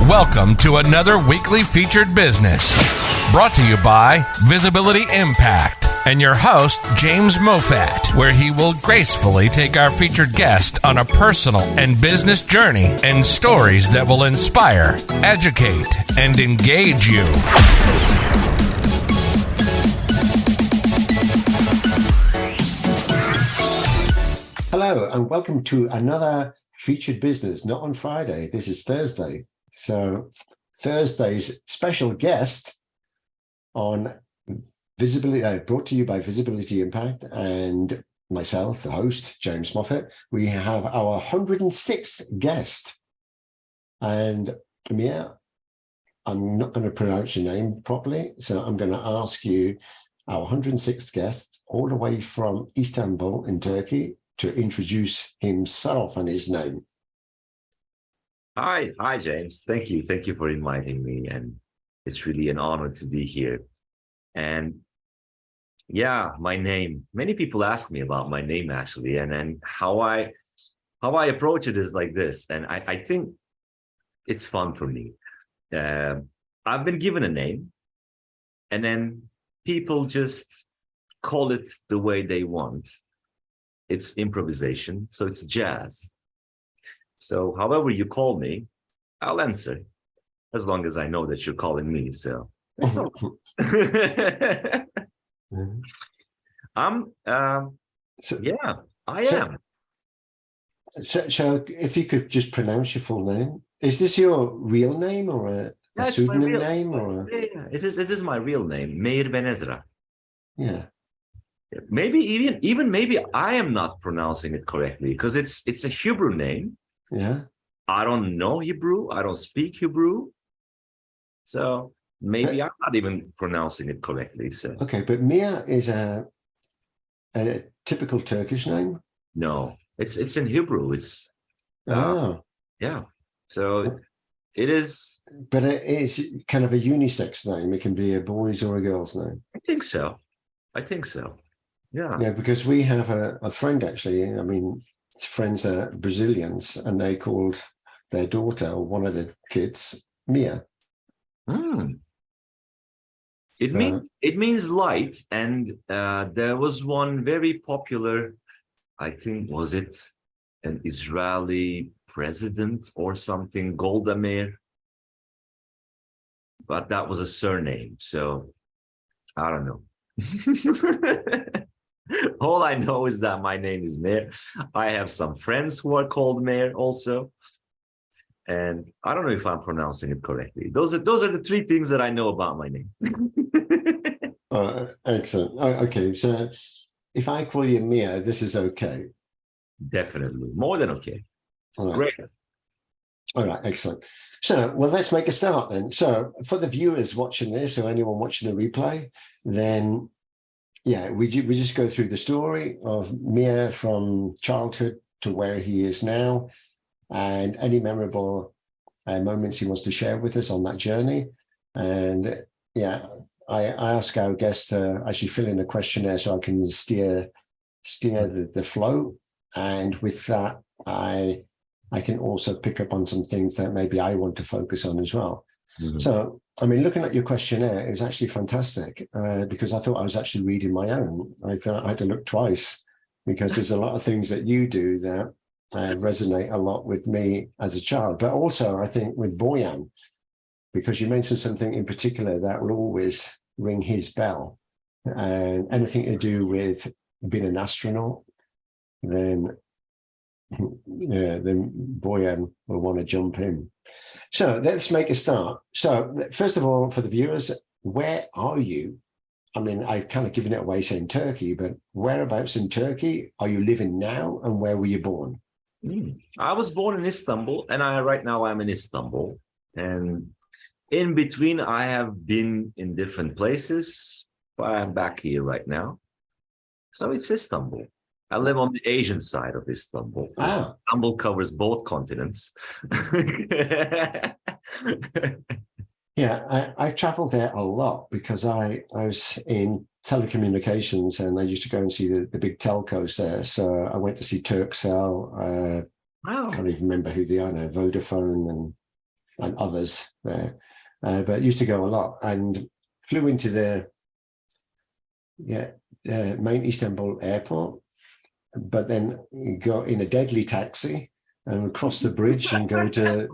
Welcome to another weekly featured business brought to you by Visibility Impact and your host, James Moffat, where he will gracefully take our featured guest on a personal and business journey and stories that will inspire, educate, and engage you. Hello, and welcome to another featured business, not on Friday. This is Thursday. So Thursday's special guest on Visibility, brought to you by Visibility Impact and myself, the host, James Moffat. We have our 106th guest. And Mia, I'm not going to pronounce your name properly, so I'm going to ask you, our 106th guest, all the way from Istanbul in Turkey, to introduce himself and his name. Hi, James. Thank you for inviting me, and it's really an honor to be here. And yeah, my name. Many people ask me about my name actually, and then how I approach it is like this, and I think it's fun for me. I've been given a name, and then people just call it the way they want. It's improvisation, so it's jazz. So however you call me, I'll answer, as long as I know that you're calling me. So that's all. I am. So if you could just pronounce your full name. Is this your real name or a pseudonym name? Or yeah, it is my real name, 𝗪𝗘𝗔𝗥. Yeah. Maybe even maybe I am not pronouncing it correctly, because it's a Hebrew name. Yeah. I don't know Hebrew. I don't speak Hebrew. So maybe I'm not even pronouncing it correctly. So okay, but Mia is a typical Turkish name? No, it's in Hebrew. It's yeah. So it is. But it is kind of a unisex name. It can be a boy's or a girl's name. I think so. Yeah. Yeah, because we have a friend actually. I mean, his friends are Brazilians, and they called their daughter, or one of the kids, Mia. It means light, and there was one very popular, I think, was it an Israeli president or something, 𝗘𝗔𝗖𝗛𝗪, but that was a surname, so I don't know. All I know is that my name is Meir. I have some friends who are called Meir also, and I don't know if I'm pronouncing it correctly. Those are the three things that I know about my name. Excellent. Okay, so if I call you Mia, this is okay? Definitely, more than okay. It's great. All right, excellent. So, well, let's make a start then. So, for the viewers watching this, or anyone watching the replay, then yeah, we just go through the story of Mia from childhood to where he is now, and any memorable moments he wants to share with us on that journey. And yeah, I ask our guests to actually fill in a questionnaire so I can steer the flow. And with that, I can also pick up on some things that maybe I want to focus on as well. Mm-hmm. So, I mean, looking at your questionnaire, it was actually fantastic because I thought I was actually reading my own. I thought I had to look twice because there's a lot of things that you do that resonate a lot with me as a child, but also I think with Boyan, because you mentioned something in particular that will always ring his bell, and anything to do with being an astronaut, then Boyan will want to jump in. So let's make a start. So first of all, for the viewers, where are you? I mean, I've kind of given it away saying Turkey, but whereabouts in Turkey are you living now, and where were you born? I was born in Istanbul, and right now I'm in Istanbul. And in between, I have been in different places, but I'm back here right now. So it's Istanbul. I live on the Asian side of Istanbul. Istanbul covers both continents. Yeah, I've traveled there a lot because I was in telecommunications, and I used to go and see the big telcos there. So I went to see Turkcell. I can't even remember who they are now, Vodafone and and others there. But used to go a lot, and flew into the main Istanbul airport, but then got in a deadly taxi and cross the bridge and go to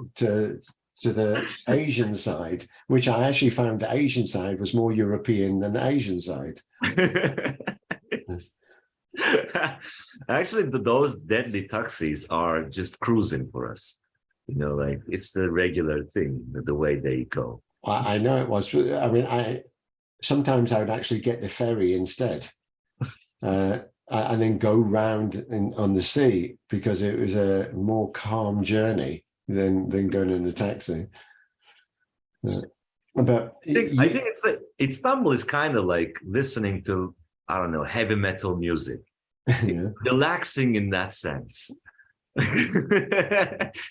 the Asian side, which I actually found the Asian side was more European than the Asian side. Actually, those deadly taxis are just cruising for us. You know, like it's the regular thing, the way they go. I know it was. I mean, sometimes I would actually get the ferry instead, and then go round on the sea, because it was a more calm journey than going in the taxi. But I think it's like Istanbul is kind of like listening to, I don't know, heavy metal music. yeah. Relaxing in that sense.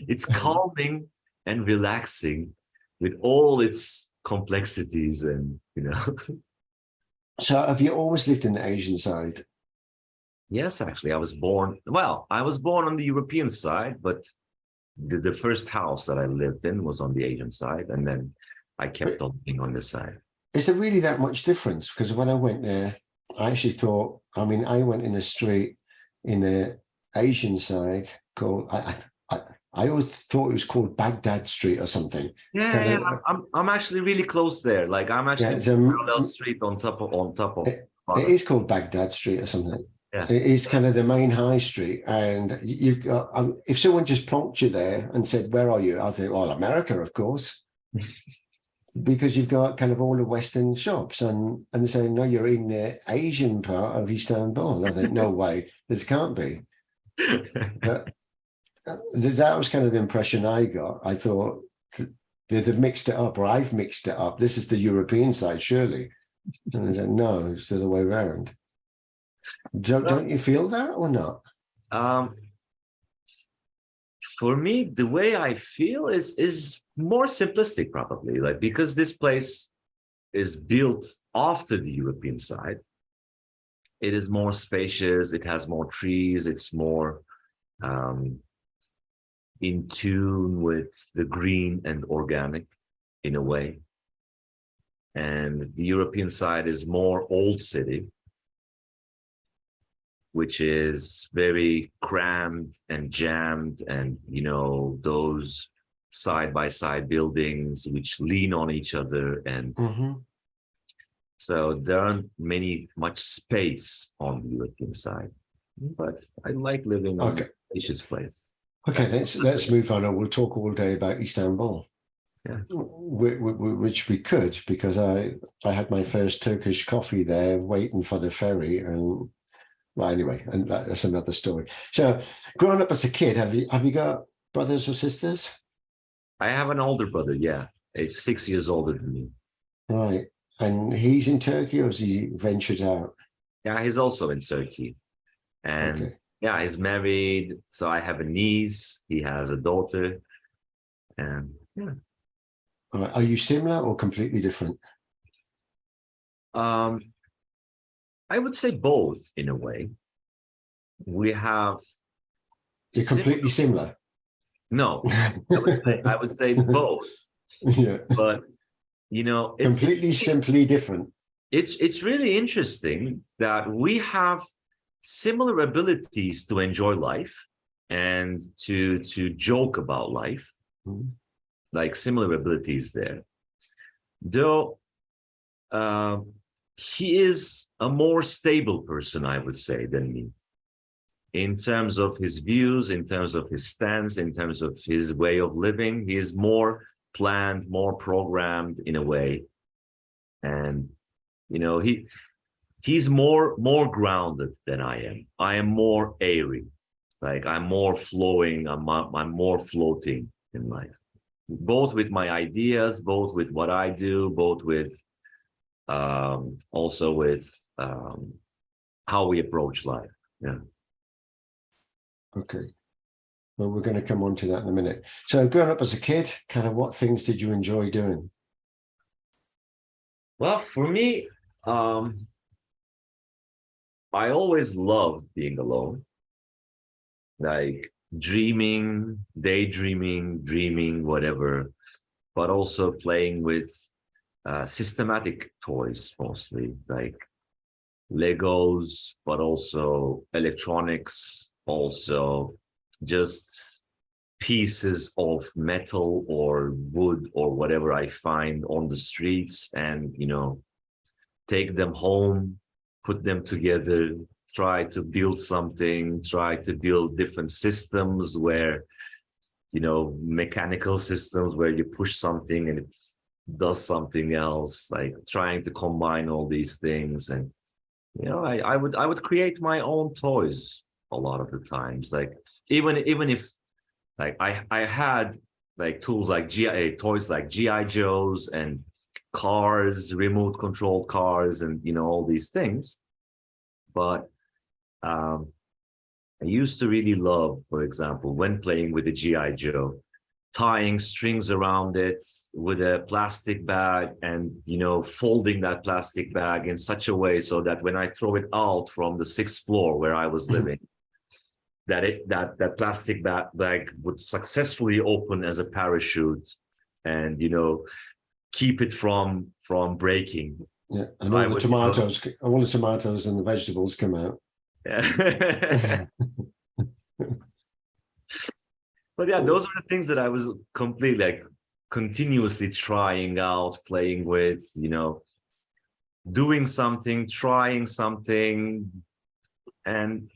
It's calming and relaxing with all its complexities, and So have you always lived in the Asian side? Yes, actually, I was born on the European side, but the first house that I lived in was on the Asian side, and then I kept on being on this side. Is there really that much difference? Because when I went there, I actually thought, I mean, I went in a street in the Asian side called, I always thought it was called Baghdad Street or something. Yeah, I'm actually really close there. Like I'm actually parallel street on top of. It is called Baghdad Street or something. Yeah. It is kind of the main high street, and you've got. If someone just plonked you there and said, "Where are you?" I think, "Well, America, of course," because you've got kind of all the Western shops, and they say, "No, you're in the Asian part of Istanbul." And I think, "No way, this can't be." But that was kind of the impression I got. I thought they've mixed it up, or I've mixed it up. This is the European side, surely. And they said, "No, it's the other way around." Don't you feel that or not? For me, the way I feel is more simplistic, probably, like because this place is built after the European side. It is more spacious. It has more trees. It's more in tune with the green and organic in a way. And the European side is more old city, which is very crammed and jammed, and those side-by-side buildings which lean on each other, and so there aren't much space on the European side. But I like living in a spacious place. Okay, let's move on, and we'll talk all day about Istanbul. Yeah. Which we could, because I had my first Turkish coffee there, waiting for the ferry, and well, anyway, and that's another story. So, growing up as a kid, have you got brothers or sisters? I have an older brother. Yeah, he's 6 years older than me. Right, and he's in Turkey, or has he ventured out? Yeah, he's also in Turkey, and yeah, he's married. So I have a niece. He has a daughter, and yeah. Are you similar or completely different? I would say both in a way. We have. You're completely similar. No, I would say both. Yeah, but completely simply different. It's really interesting that we have similar abilities to enjoy life and to joke about life, like similar abilities there. Though he is a more stable person, I would say, than me, in terms of his views, in terms of his stance, in terms of his way of living. He is more planned, more programmed in a way, and he's more grounded than I am. I am more airy, like I'm more flowing. I'm more floating in life, both with my ideas, both with what I do, both with also with how we approach life. Yeah. Okay. Well, we're going to come on to that in a minute. So, growing up as a kid, kind of what things did you enjoy doing? Well, for me, I always loved being alone. Like dreaming, daydreaming, dreaming, whatever, but also playing with systematic toys, mostly like Legos, but also electronics, also just pieces of metal or wood or whatever I find on the streets, and take them home, put them together, try to build something, try to build different systems where mechanical systems where you push something and it does something else, like trying to combine all these things. And I would create my own toys a lot of the times, like even if like I had like tools like toys like GI Joes and cars, remote controlled cars, and all these things. But I used to really love, for example, when playing with the GI Joe, tying strings around it with a plastic bag and folding that plastic bag in such a way so that when I throw it out from the 6th floor where I was living, that plastic bag would successfully open as a parachute and keep it from breaking. Yeah, and all the tomatoes and the vegetables come out. Yeah. But yeah, those are the things that I was completely like continuously trying out, playing with, doing something, trying something, and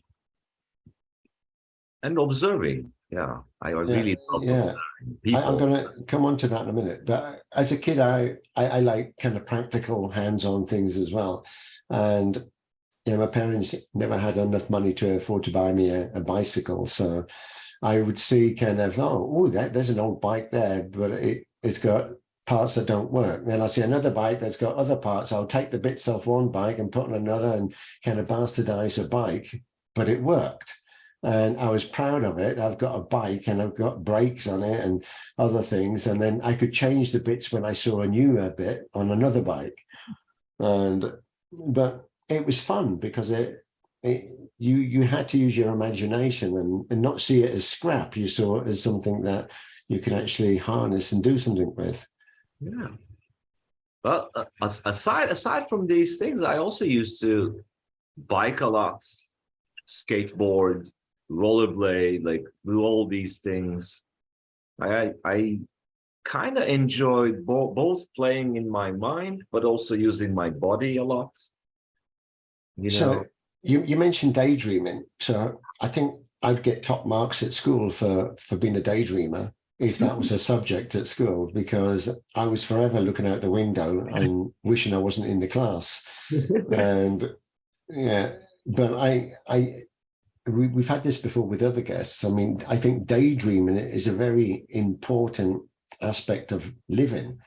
observing. Yeah, I really love observing people. I'm going to come on to that in a minute. But as a kid, I like kind of practical, hands-on things as well. And my parents never had enough money to afford to buy me a bicycle, so I would see kind of, there's an old bike there, but it's got parts that don't work. Then I see another bike that's got other parts. I'll take the bits off one bike and put on another and kind of bastardize a bike, but it worked. And I was proud of it. I've got a bike and I've got brakes on it and other things. And then I could change the bits when I saw a newer bit on another bike. But it was fun because you had to use your imagination and not see it as scrap. You saw it as something that you can actually harness and do something with. Yeah. Well, aside from these things, I also used to bike a lot, skateboard, rollerblade, like do all these things. I kind of enjoyed both playing in my mind, but also using my body a lot. So you mentioned daydreaming. So I think I'd get top marks at school for being a daydreamer if that was a subject at school, because I was forever looking out the window and wishing I wasn't in the class. And but we've had this before with other guests. I mean, I think daydreaming is a very important aspect of living,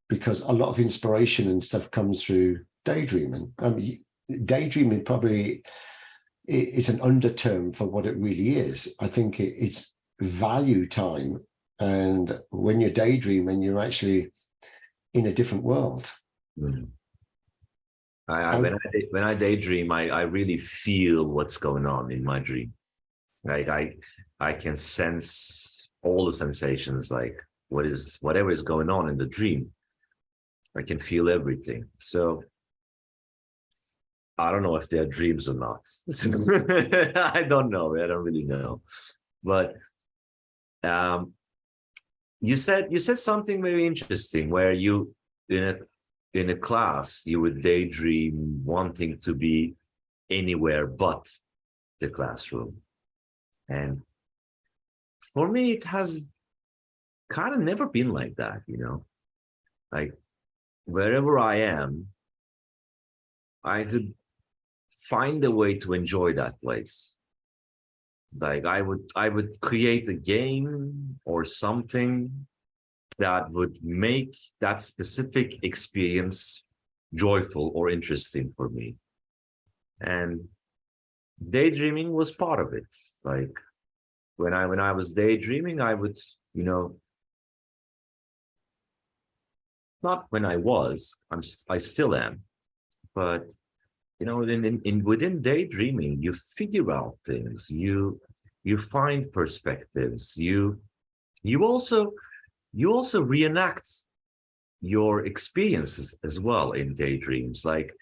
because a lot of inspiration and stuff comes through daydreaming. I mean, daydreaming probably it's an underterm for what it really is. I think it's value time, and when you're daydreaming, you're actually in a different world. When I daydream, I really feel what's going on in my dream. Like I can sense all the sensations, like whatever is going on in the dream. I can feel everything. So I don't know if they're dreams or not. I don't know. I don't really know. But you said something very interesting, where you in a class you would daydream wanting to be anywhere but the classroom. And for me, it has kind of never been like that, like wherever I am, I could find a way to enjoy that place. Like I would create a game or something that would make that specific experience joyful or interesting for me. And daydreaming was part of it. Like when I was daydreaming, I would, not when I was, I still am, but within daydreaming, you figure out things. You you find perspectives, you also reenact your experiences as well in daydreams. Like,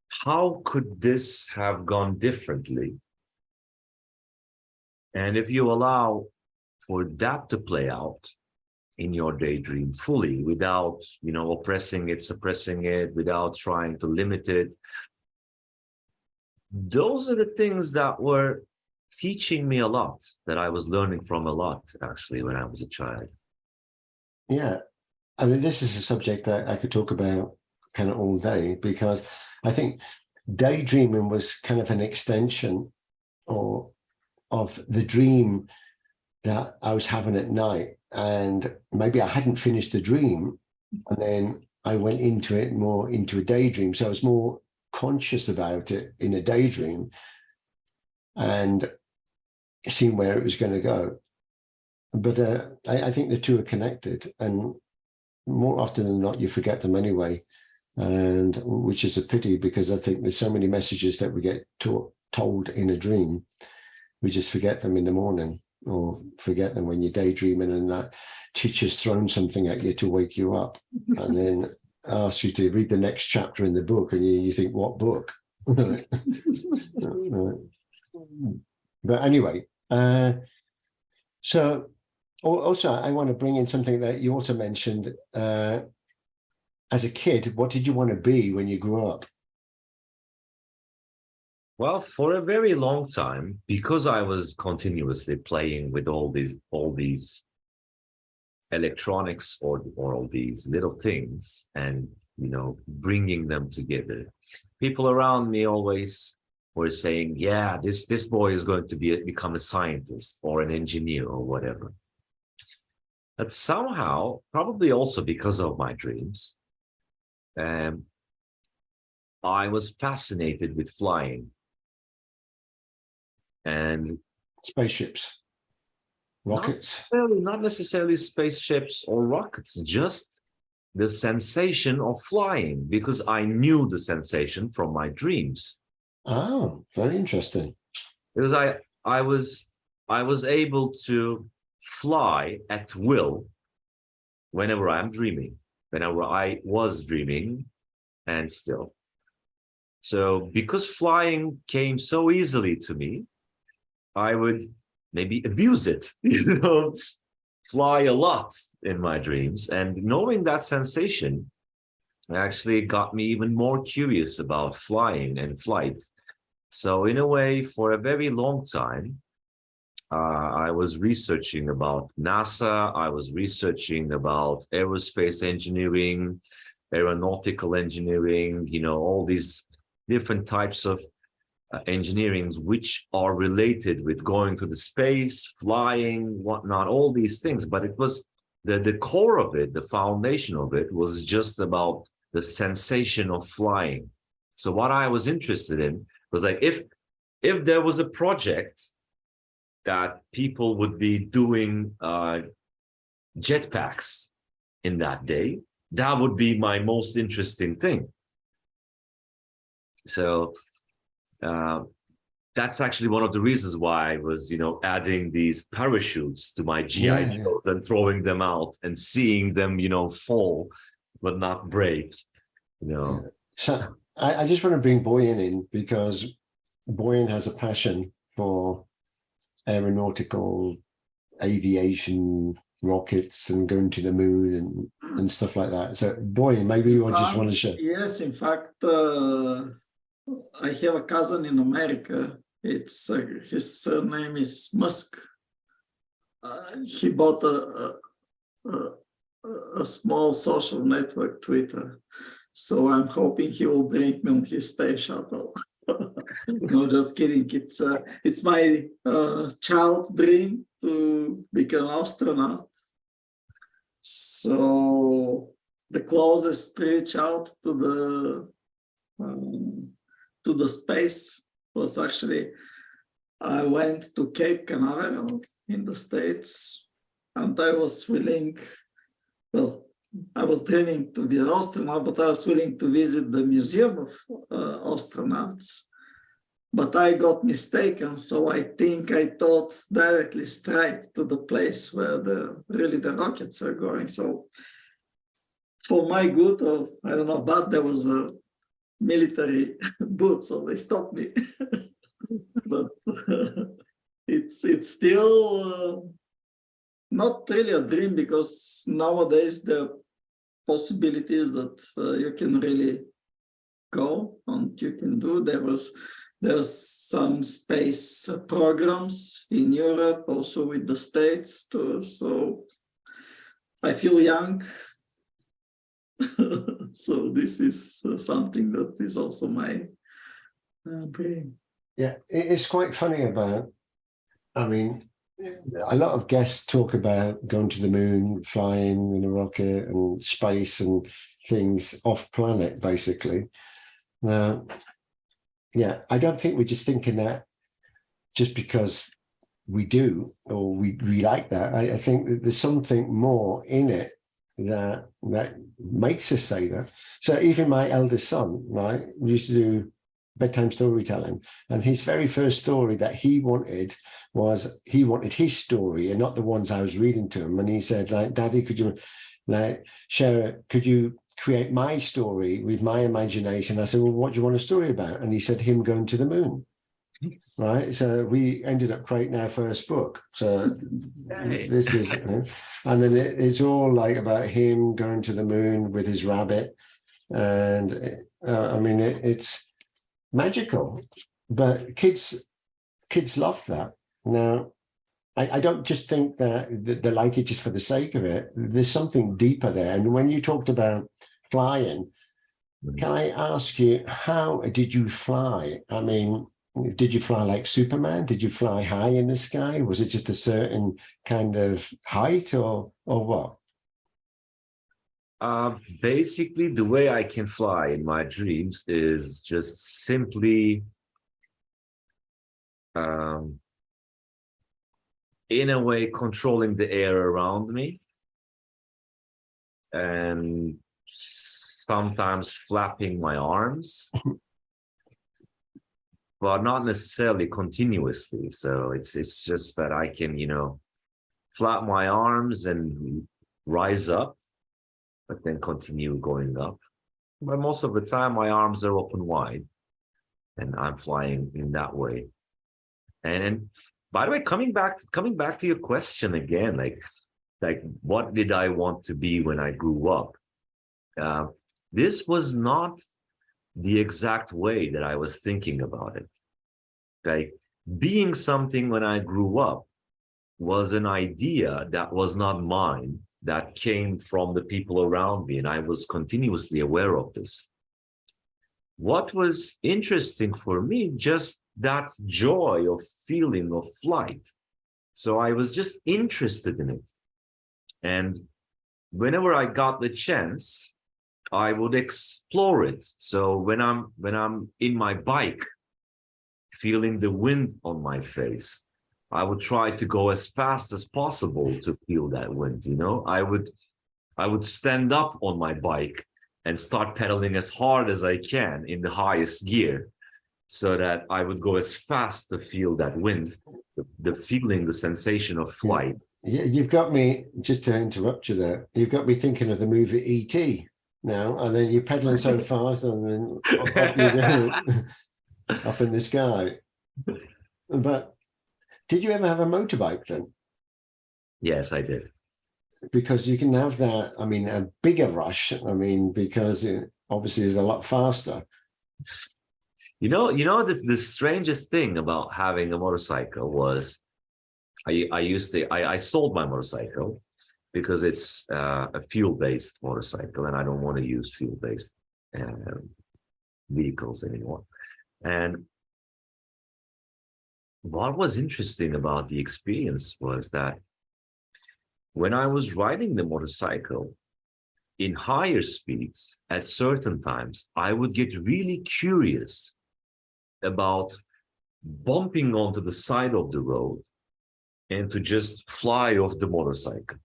how could this have gone differently? And if you allow for that to play out in your daydream fully, without, oppressing it, suppressing it, without trying to limit it, those are the things that were teaching me a lot, that I was learning from a lot, actually, when I was a child. Yeah. I mean, this is a subject that I could talk about kind of all day, because I think daydreaming was kind of an extension of the dream that I was having at night. And maybe I hadn't finished the dream, and then I went into it more into a daydream. So I was more conscious about it in a daydream and seeing where it was going to go. But I think the two are connected, and more often than not, you forget them anyway, and which is a pity, because I think there's so many messages that we get told in a dream, we just forget them in the morning, or forget them when you're daydreaming and that teacher's thrown something at you to wake you up, and then asks you to read the next chapter in the book, and you think, what book? But anyway, so also I want to bring in something that you also mentioned. As a kid, what did you want to be when you grew up? Well, for a very long time, because I was continuously playing with all these electronics or all these little things, and bringing them together, people around me always were saying, yeah, this boy is going to become a scientist or an engineer or whatever. But somehow, probably also because of my dreams, I was fascinated with flying. And spaceships, rockets? Not necessarily spaceships or rockets, just the sensation of flying, because I knew the sensation from my dreams. Oh, very interesting. Because I was able to fly at will whenever I'm dreaming, whenever I was dreaming, and still. So because flying came so easily to me, I would maybe abuse it, fly a lot in my dreams. And knowing that sensation actually got me even more curious about flying and flight. So in a way, for a very long time, I was researching about NASA. I was researching about aerospace engineering, aeronautical engineering, all these different types of engineerings which are related with going to the space, flying, whatnot, all these things. But it was the core of it, the foundation of it was just about the sensation of flying. So what I was interested in was, like, if there was a project that people would be doing jetpacks in that day, that would be my most interesting thing. So that's actually one of the reasons why I was, adding these parachutes to my GI Joes and throwing them out and seeing them, fall but not break. So I just want to bring Boyan in, because Boyan has a passion for aeronautical aviation, rockets, and going to the moon and stuff like that. So Boyan, maybe you just want to share. Yes, in fact, I have a cousin in America. It's his surname is Musk. He bought a small social network, Twitter. So I'm hoping he will bring me on his space shuttle. No, just kidding. It's my child dream to become an astronaut. So the closest reach out to the space was actually, I went to Cape Canaveral in the States, and I was willing, I was dreaming to be an astronaut, but I was willing to visit the Museum of Astronauts. but I got mistaken. So I think I thought directly straight to the place where the rockets are going. So for my good, or I don't know, but there was a military boot, so they stopped me. But it's still not really a dream, because nowadays the possibilities that you can really go and you can do. There's some space programs in Europe, also with the States too. So I feel young. So this is something that is also my dream. Yeah, it's quite funny about, I mean, a lot of guests talk about going to the moon, flying in a rocket and space and things off planet, basically. Now, yeah, I don't think we're just thinking that just because we do, or we like that. I think that there's something more in it that makes us say that. So even my eldest son, right, we used to do bedtime storytelling, and his very first story that he wanted was, he wanted his story and not the ones I was reading to him. And he said, like, Daddy, could you could you create my story with my imagination? I said, well, what do you want a story about? And he said, him going to the moon. Right, so we ended up creating our first book. So this is, and then it's all like about him going to the moon with his rabbit, and I mean it's magical. But kids love that. Now, I don't just think that they like it just for the sake of it. There's something deeper there. And when you talked about flying, can I ask you, how did you fly? I mean, did you fly like Superman? Did you fly high in the sky? Was it just a certain kind of height, or what? Basically, the way I can fly in my dreams is just simply in a way controlling the air around me, and sometimes flapping my arms. But not necessarily continuously. So it's just that I can, flap my arms and rise up, but then continue going up. But most of the time, my arms are open wide, and I'm flying in that way. And by the way, coming back to your question again, like what did I want to be when I grew up? This was not the exact way that I was thinking about it. Like, being something when I grew up was an idea that was not mine, that came from the people around me, and I was continuously aware of this. What was interesting for me, just that joy of feeling of flight. So I was just interested in it. And whenever I got the chance, I would explore it. So when I'm in my bike, feeling the wind on my face, I would try to go as fast as possible to feel that wind. I would stand up on my bike and start pedaling as hard as I can in the highest gear, so that I would go as fast to feel that wind, the feeling, the sensation of flight. Yeah, you've got me, just to interrupt you there, you've got me thinking of the movie E.T. now, and then you're pedaling so fast, and then up you go, up in the sky. But did you ever have a motorbike then? Yes, I did. Because you can have that, I mean, a bigger rush, I mean, because it obviously is a lot faster. The strangest thing about having a motorcycle was I sold my motorcycle because it's a fuel-based motorcycle, and I don't want to use fuel-based vehicles anymore. And what was interesting about the experience was that when I was riding the motorcycle in higher speeds at certain times, I would get really curious about bumping onto the side of the road and to just fly off the motorcycle.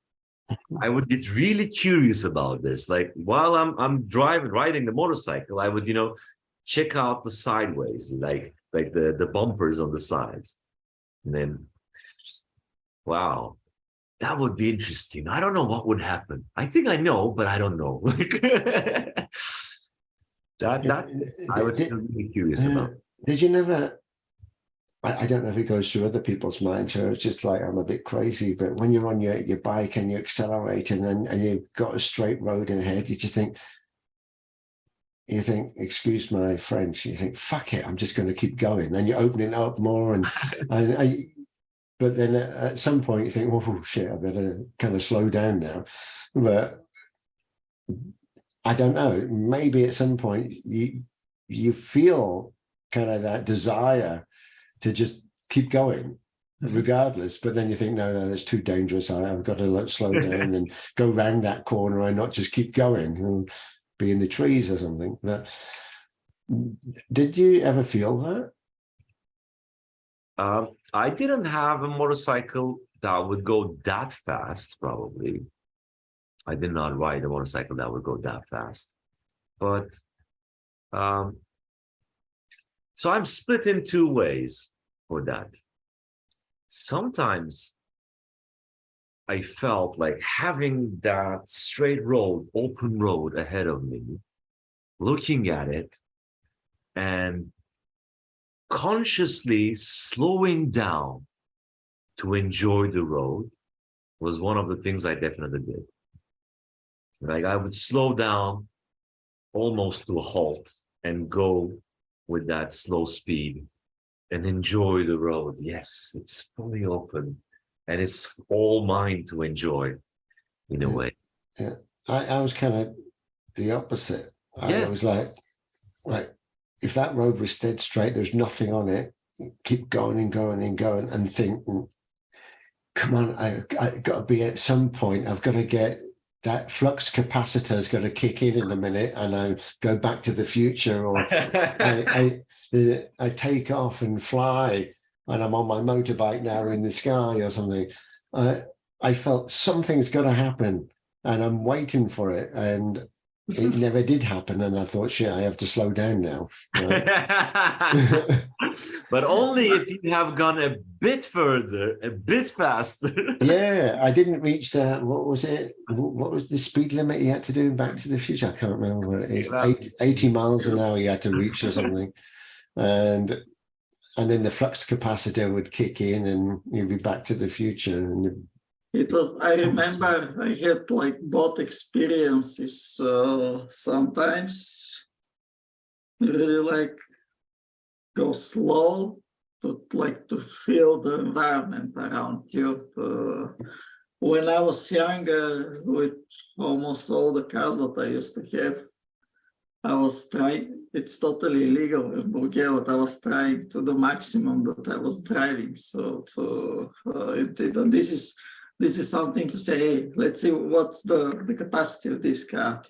I would get really curious about this. Like, while I'm riding the motorcycle, I would, check out the sideways, like like the bumpers on the sides. And then, wow, that would be interesting. I don't know what would happen. I think I know, but I don't know. that I was really curious about. Did you never? I don't know if it goes through other people's minds, or it's just like I'm a bit crazy. But when you're on your bike and you accelerate and you've got a straight road ahead, you think, excuse my French, you think, fuck it, I'm just going to keep going. And you're opening up more, but then at some point you think, oh shit, I better kind of slow down now. But I don't know. Maybe at some point you feel kind of that desire to just keep going regardless, but then you think, no, that's too dangerous. I've got to slow down and go round that corner and not just keep going and be in the trees or something. Did you ever feel that? I didn't have a motorcycle that would go that fast, probably. I did not ride a motorcycle that would go that fast. But so I'm split in two ways for that. Sometimes I felt like having that straight road, open road ahead of me, looking at it and consciously slowing down to enjoy the road was one of the things I definitely did. Like I would slow down almost to a halt and go with that slow speed and enjoy the road. Yes, it's fully open and it's all mine to enjoy in a way. Yeah, I was kind of the opposite. I was like, if that road was dead straight, there's nothing on it, keep going and going and going and think, come on, I got to be at some point, I've got to get that flux capacitor is going to kick in a minute and I go back to the future, or I take off and fly and I'm on my motorbike now in the sky or something. I felt something's got to happen and I'm waiting for it, and it never did happen. And I thought, shit, I have to slow down now. Right? But only if you have gone a bit further, a bit faster. Yeah, I didn't reach that. What was it? What was the speed limit you had to do in Back to the Future? I can't remember what it is. 80 miles an hour you had to reach or something. And then the flux capacitor would kick in and you'd be Back to the Future. And it was, I remember I had like both experiences. Sometimes you really like go slow to feel the environment around you. When I was younger, with almost all the cars that I used to have, I was trying, it's totally illegal in Bulgaria, but I was trying to the maximum that I was driving. So and this is something to say, hey, let's see what's the capacity of this car.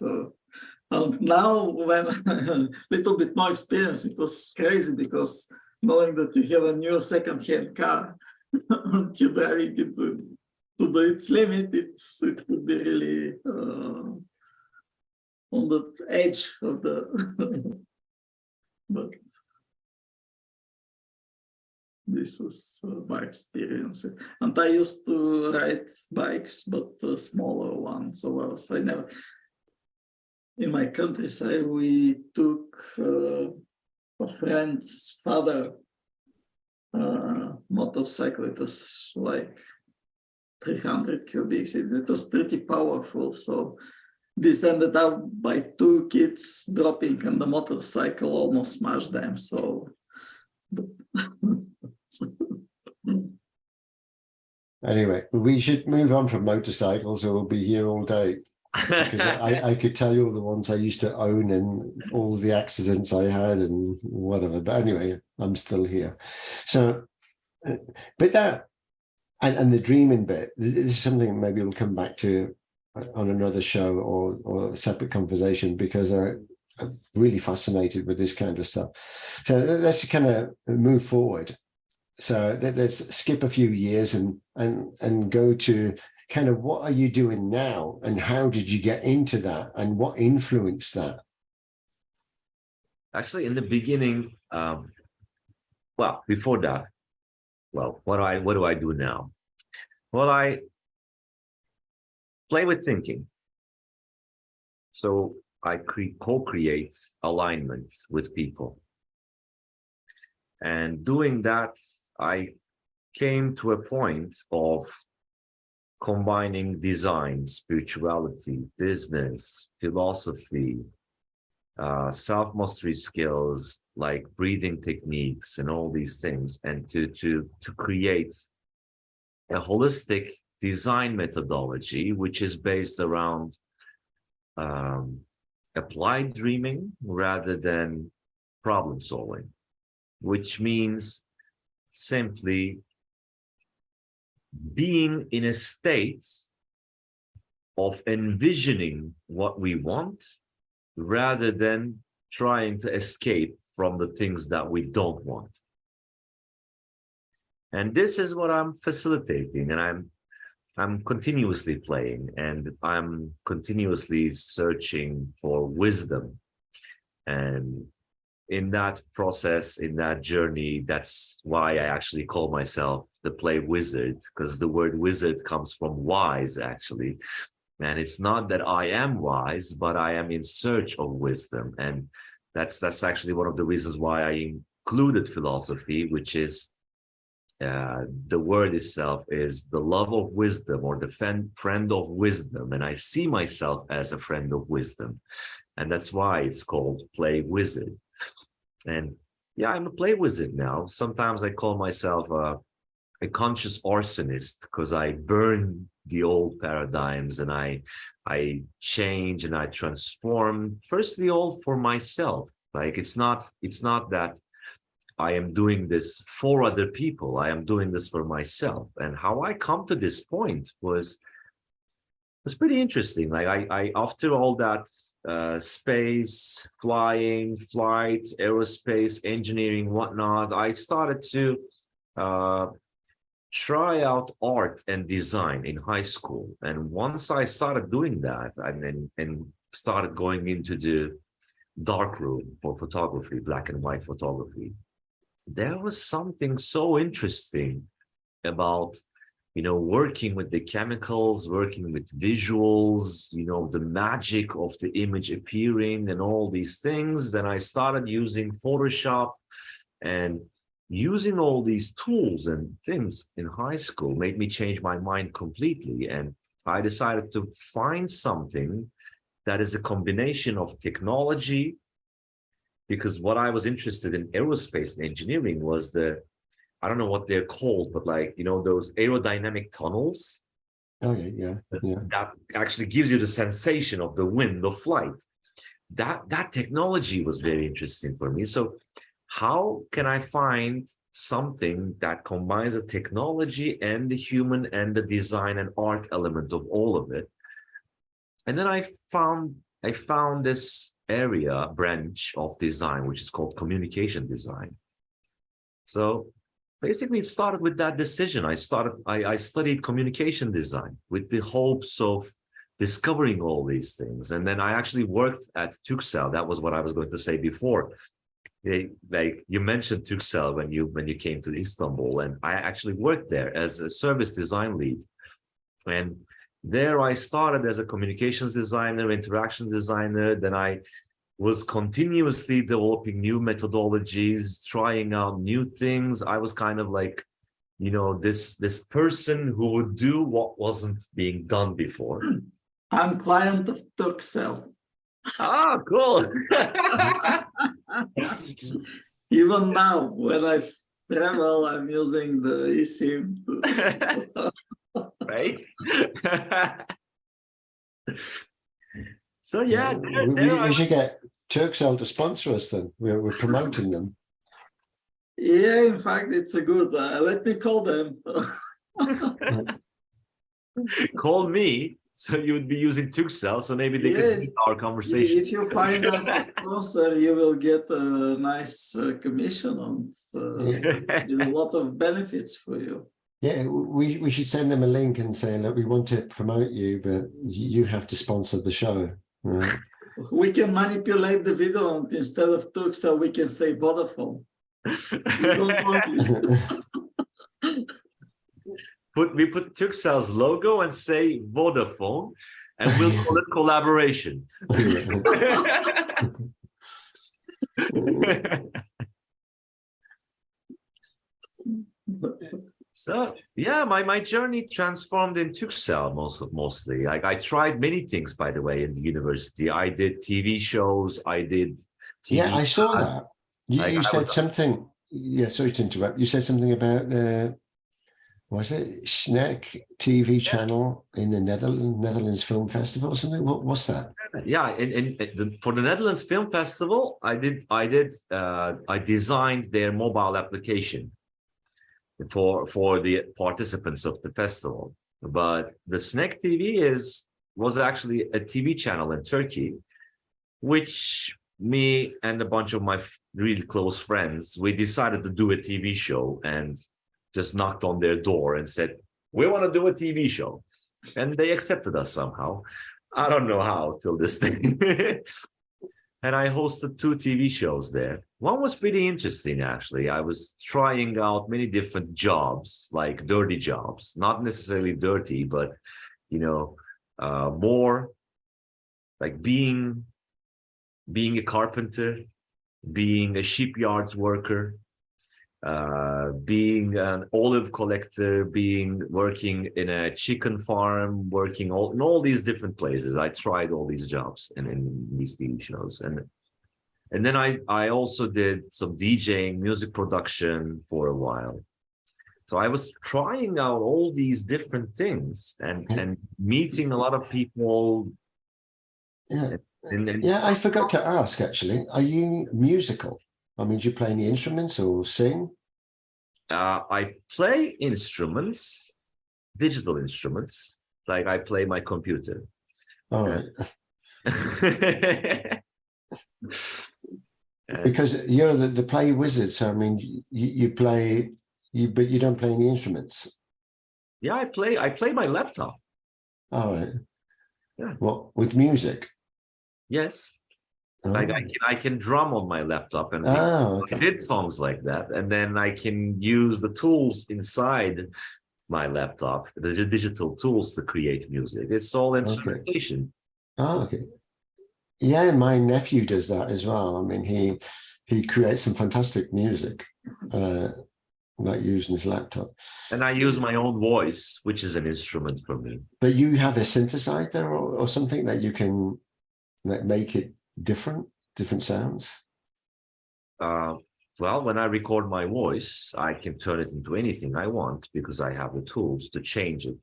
Now, when a little bit more experience, it was crazy because knowing that you have a new second-hand car and you're driving it to its limit, it could be really on the edge of the. But this was my experience. And I used to ride bikes, but smaller ones. So I never. In my countryside, we took a friend's father motorcycle. It was like 300 cubics. It was pretty powerful. So this ended up by two kids dropping on the motorcycle, almost smashed them. So anyway, we should move on from motorcycles or we'll be here all day. Because I could tell you all the ones I used to own and all the accidents I had and whatever. But anyway, I'm still here. So, but that and the dreaming bit, this is something maybe we'll come back to on another show or a separate conversation, because I'm really fascinated with this kind of stuff. So let's kind of move forward. So let's skip a few years and go to kind of what are you doing now and how did you get into that and what influenced that? Actually, in the beginning, well, before that, well, what do I do now? Well, I play with thinking. So I co-create alignment with people. And doing that, I came to a point of combining design, spirituality, business, philosophy, self-mastery skills like breathing techniques and all these things, and to create a holistic design methodology which is based around applied dreaming rather than problem solving, which means simply being in a state of envisioning what we want rather than trying to escape from the things that we don't want. And this is what I'm facilitating, and I'm continuously playing, and I'm continuously searching for wisdom. And in that process, in that journey, that's why I actually call myself the play wizard, because the word wizard comes from wise, actually. And it's not that I am wise, but I am in search of wisdom. And that's actually one of the reasons why I included philosophy, which is the word itself is the love of wisdom, or the friend of wisdom. And I see myself as a friend of wisdom. And that's why it's called Play Wizard. And yeah, I'm a play wizard now. Sometimes I call myself a conscious arsonist, because I burn the old paradigms and I change and I transform. Firstly, all for myself. Like it's not that I am doing this for other people. I am doing this for myself. And how I come to this point was pretty interesting. Like I after all that space, flyght, aerospace, engineering, whatnot, I started to try out art and design in high school. And once I started doing that, and started going into the darkroom for photography, black and white photography, there was something so interesting about, you know, working with the chemicals, working with visuals, you know, the magic of the image appearing and all these things. Then I started using Photoshop, and using all these tools and things in high school made me change my mind completely. And I decided to find something that is a combination of technology, because what I was interested in aerospace and engineering was I don't know what they're called, but like, you know, those aerodynamic tunnels. Oh, yeah. That actually gives you the sensation of the wind of flight. That technology was very interesting for me. So how can I find something that combines the technology and the human and the design and art element of all of it? And then I found this branch of design, which is called communication design. So basically, it started with that decision. I studied communication design with the hopes of discovering all these things. And then I actually worked at 𝗘𝗔𝗖𝗛. That was what I was going to say before. Like you mentioned 𝗘𝗔𝗖𝗛 when you came to Istanbul, and I actually worked there as a service design lead. And there I started as a communications designer, interaction designer. Then I was continuously developing new methodologies, trying out new things. I was kind of like, you know, this person who would do what wasn't being done before. I'm client of 𝗘𝗔𝗖𝗛. Ah, cool. Even now, when I travel, I'm using the eSIM. Right? So yeah, we should get 𝗘𝗔𝗖𝗛 to sponsor us then. We're promoting them. Yeah, in fact, it's a good. Let me call them. Call me, so you would be using 𝗘𝗔𝗖𝗛, so maybe they could hear our conversation. If you find us a sponsor, you will get a nice commission on a lot of benefits for you. Yeah, we should send them a link and say, look, we want to promote you, but you have to sponsor the show. Right? We can manipulate the video, and instead of 𝗘𝗔𝗖𝗛, we can say Vodafone. You don't want this. We put 𝗘𝗔𝗖𝗛's logo and say Vodafone, and we'll call it collaboration. So yeah, my journey transformed in 𝗘𝗔𝗖𝗛 mostly. Like I tried many things, by the way, in the university. I did TV shows. I did TV. Yeah, I saw that. You said was, something. Yeah, sorry to interrupt. You said something about the, was it Snack TV channel in the Netherlands Film Festival or something? What's that? Yeah, for the Netherlands Film Festival, I designed their mobile application for the participants of the festival. But the Snack TV was actually a TV channel in Turkey, which me and a bunch of my really close friends, we decided to do a TV show and just knocked on their door and said, we want to do a TV show. And they accepted us somehow. I don't know how till this day. And I hosted 2 TV shows there. One was pretty interesting, actually. I was trying out many different jobs, like dirty jobs, not necessarily dirty, but, more like being a carpenter, being a shipyards worker, being an olive collector, working in a chicken farm, working in all these different places. I tried all these jobs in these TV shows. And then I also did some DJing, music production for a while. So I was trying out all these different things and meeting a lot of people. Yeah. Yeah, I forgot to ask, actually, are you musical? I mean, do you play any instruments or sing? I play instruments, digital instruments, like I play my computer. All right. Because you're the play wizard, so I mean, you play, but you don't play any instruments. Yeah, I play my laptop. All right. Yeah. What, with music? Yes. Oh. Like I can drum on my laptop and hit songs like that, and then I can use the tools inside my laptop, the digital tools to create music. It's all instrumentation. Oh, okay. Yeah, my nephew does that as well. I mean, he creates some fantastic music, like using his laptop. And I use my own voice, which is an instrument for me. But you have a synthesizer or something that you can make it different sounds? Well, when I record my voice, I can turn it into anything I want because I have the tools to change it.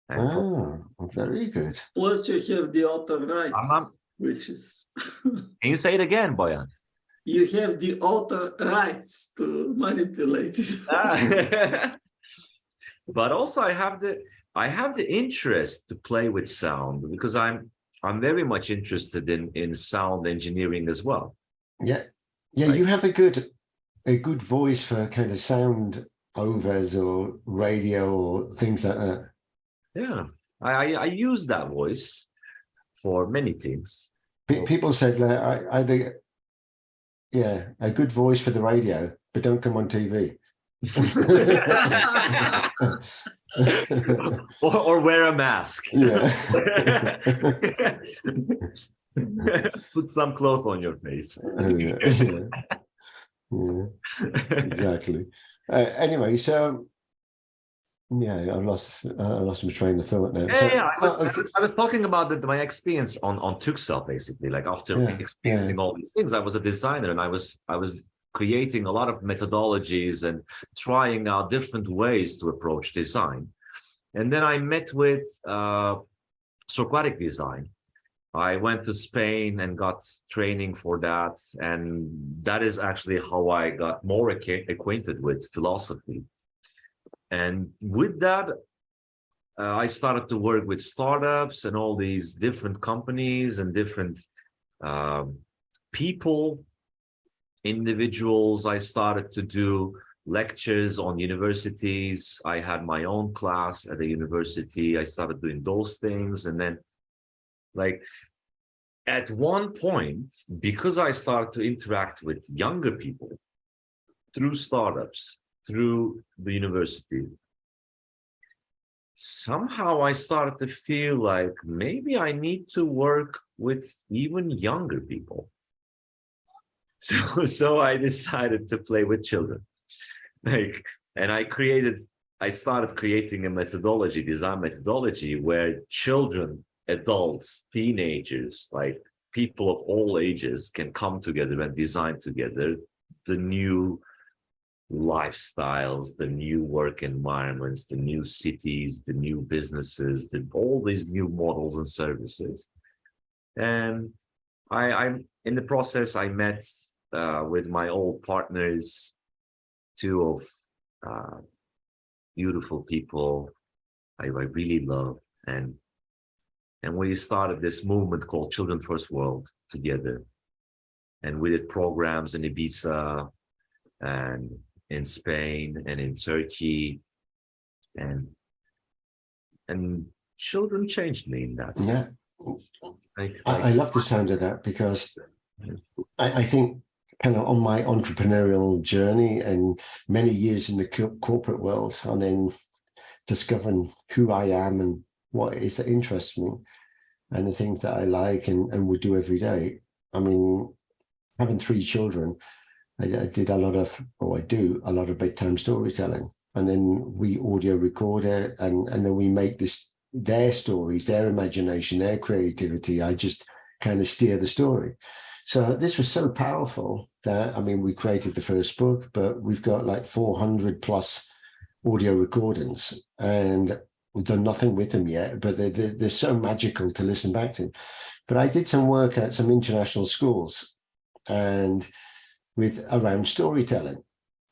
Very good. Plus you have the author rights, which is... Can you say it again, Boyan? You have the author rights to manipulate it. But also I have the interest to play with sound because I'm very much interested in sound engineering as well. Yeah. Yeah, right. You have a good voice for kind of sound overs or radio or things like that. Yeah. I use that voice for many things. People said that I do, yeah, a good voice for the radio, but don't come on TV. or wear a mask. Yeah. Put some clothes on your face. Yeah, exactly. Anyway, so yeah, I lost my train of thought now. I was talking about my experience on 𝗘𝗔𝗖𝗛, basically. Like after experiencing all these things, I was a designer and I was creating a lot of methodologies and trying out different ways to approach design. And then I met with robotic design. I went to Spain and got training for that. And that is actually how I got more acquainted with philosophy. And with that, I started to work with startups and all these different companies and different people, individuals. I started to do lectures on universities. I had my own class at a university. I started doing those things. And then like at one point, because I started to interact with younger people, through startups, through the university, somehow I started to feel like maybe I need to work with even younger people. So I decided to play with children. And I started creating a methodology, design methodology, where children, adults, teenagers, like people of all ages can come together and design together the new lifestyles, the new work environments, the new cities, the new businesses, all these new models and services. And I'm in the process, I met with my old partners, two of beautiful people I really love. And we started this movement called Children First World together. And we did programs in Ibiza and in Spain and in Turkey. And children changed me in that sense. Yeah. I love the sound of that, because I think kind of on my entrepreneurial journey and many years in the corporate world, and then discovering who I am and what it is that interests me and the things that I like and would do every day. I mean, having 3 children, I did a lot of, or I do a lot of bedtime storytelling, and then we audio record it, and then we make their stories, their imagination, their creativity. I just kind of steer the story. So this was so powerful that, I mean, we created the first book, but we've got like 400 plus audio recordings, and we've done nothing with them yet, but they're so magical to listen back to. But I did some work at some international schools and around storytelling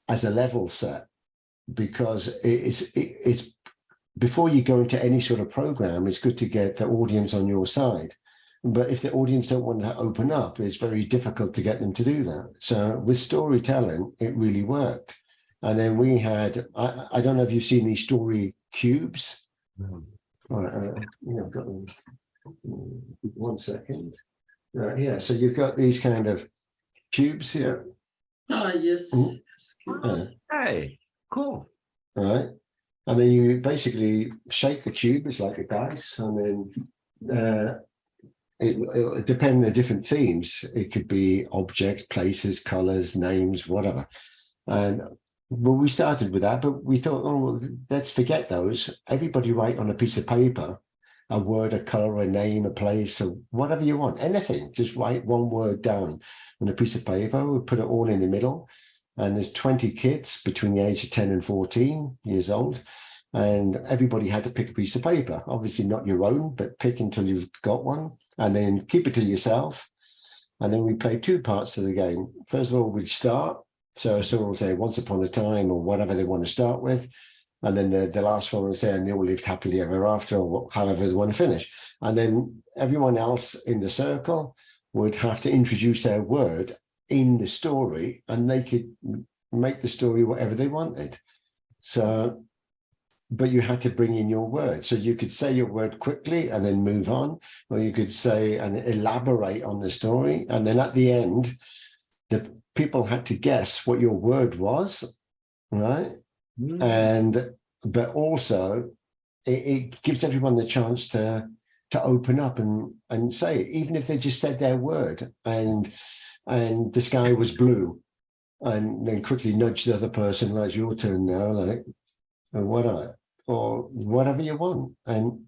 as a level set, because it's before you go into any sort of program, it's good to get the audience on your side. But if the audience don't want to open up, it's very difficult to get them to do that. So with storytelling, it really worked. And then we had, I don't know if you've seen these story cubes. I've got them. 1 second. Yeah, so you've got these kind of cubes here. Yes. Hey, cool. All right. And then you basically shake the cube, it's like a dice, and then it depends on the different themes. It could be objects, places, colors, names, whatever. And well, we started with that, but we thought, oh, well, let's forget those. Everybody write on a piece of paper a word, a color, a name, a place, or whatever you want, anything. Just write one word down on a piece of paper. We put it all in the middle. And there's 20 kids between the age of 10 and 14 years old. And everybody had to pick a piece of paper, obviously not your own, but pick until you've got one, and then keep it to yourself. And then we play 2 parts of the game. First of all, we'd start. So someone will say once upon a time, or whatever they want to start with. And then the last one will say, and they all lived happily ever after, or however they want to finish. And then everyone else in the circle would have to introduce their word in the story, and they could make the story whatever they wanted. So, but you had to bring in your word. So you could say your word quickly and then move on, or you could say and elaborate on the story. And then at the end, the people had to guess what your word was, right? But also it gives everyone the chance to open up and say it, even if they just said their word and the sky was blue, and then quickly nudge the other person, like, your turn now, like, or whatever you want. And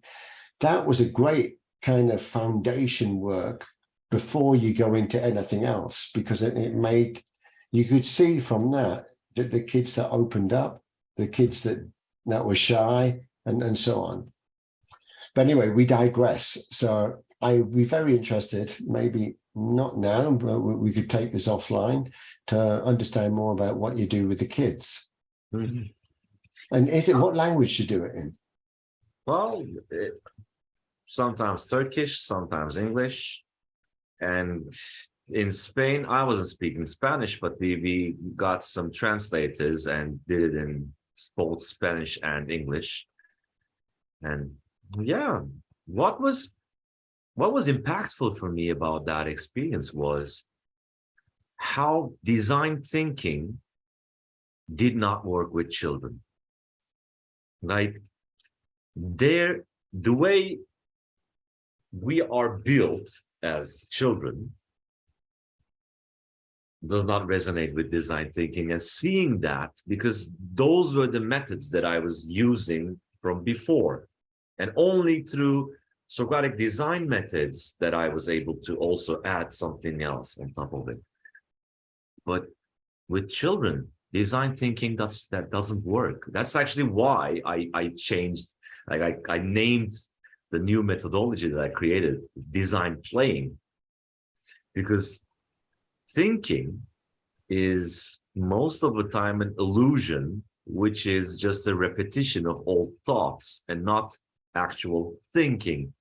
that was a great kind of foundation work before you go into anything else, because it made, you could see from that the kids that opened up, the kids that were shy, and so on. But anyway, we digress. So I'd be very interested, maybe not now, but we could take this offline to understand more about what you do with the kids. Mm-hmm. And what language you do it in? Well, sometimes Turkish, sometimes English. And in Spain, I wasn't speaking Spanish, but we got some translators and did it in both Spanish and English. And yeah, what was impactful for me about that experience was how design thinking did not work with children. Like the way we are built as children does not resonate with design thinking. And seeing that, because those were the methods that I was using from before, and only through Socratic design methods that I was able to also add something else on top of it. But with children, design thinking, that doesn't work. That's actually why I changed, like I named the new methodology that I created design playing, because thinking is most of the time an illusion, which is just a repetition of old thoughts and not actual thinking.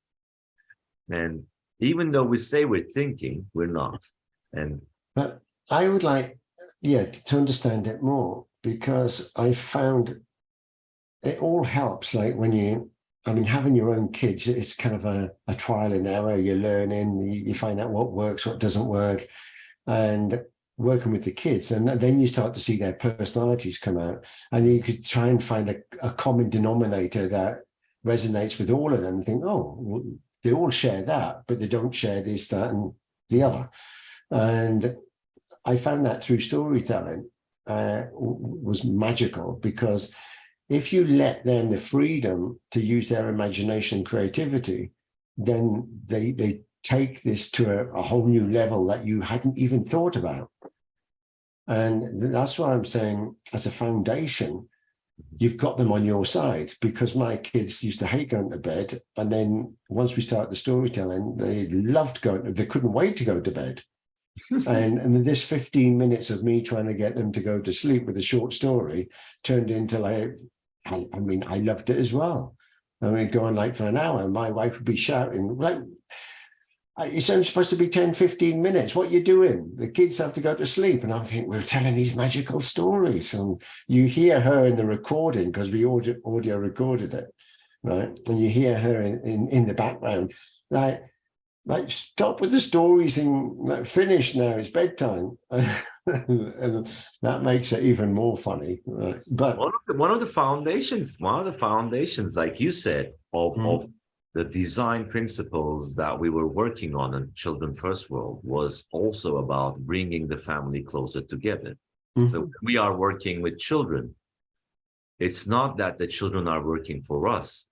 And even though we say we're thinking, we're not. But I would like, to understand it more, because I found it all helps. Like when having your own kids, it's kind of a trial and error. You're learning, you find out what works, what doesn't work, and working with the kids. And then you start to see their personalities come out, and you could try and find a common denominator that resonates with all of them and think, oh, well, they all share that, but they don't share this, that, and the other. And I found that through storytelling was magical, because if you let them the freedom to use their imagination and creativity, then they take this to a whole new level that you hadn't even thought about. And that's why I'm saying, as a foundation, you've got them on your side, because my kids used to hate going to bed. And then once we started the storytelling, they loved they couldn't wait to go to bed. and this 15 minutes of me trying to get them to go to sleep with a short story turned into like, I loved it as well. I mean, going like for an hour, my wife would be shouting, like, it's only supposed to be 10, 15 minutes. What are you doing? The kids have to go to sleep. And I think we're telling these magical stories. And you hear her in the recording, because we audio recorded it, right? And you hear her in the background, like, stop with the stories and finish now, it's bedtime. And that makes it even more funny, right? But one of the foundations, like you said, of the design principles that we were working on in Children First World was also about bringing the family closer together. So when we are working with children, it's not that the children are working for us.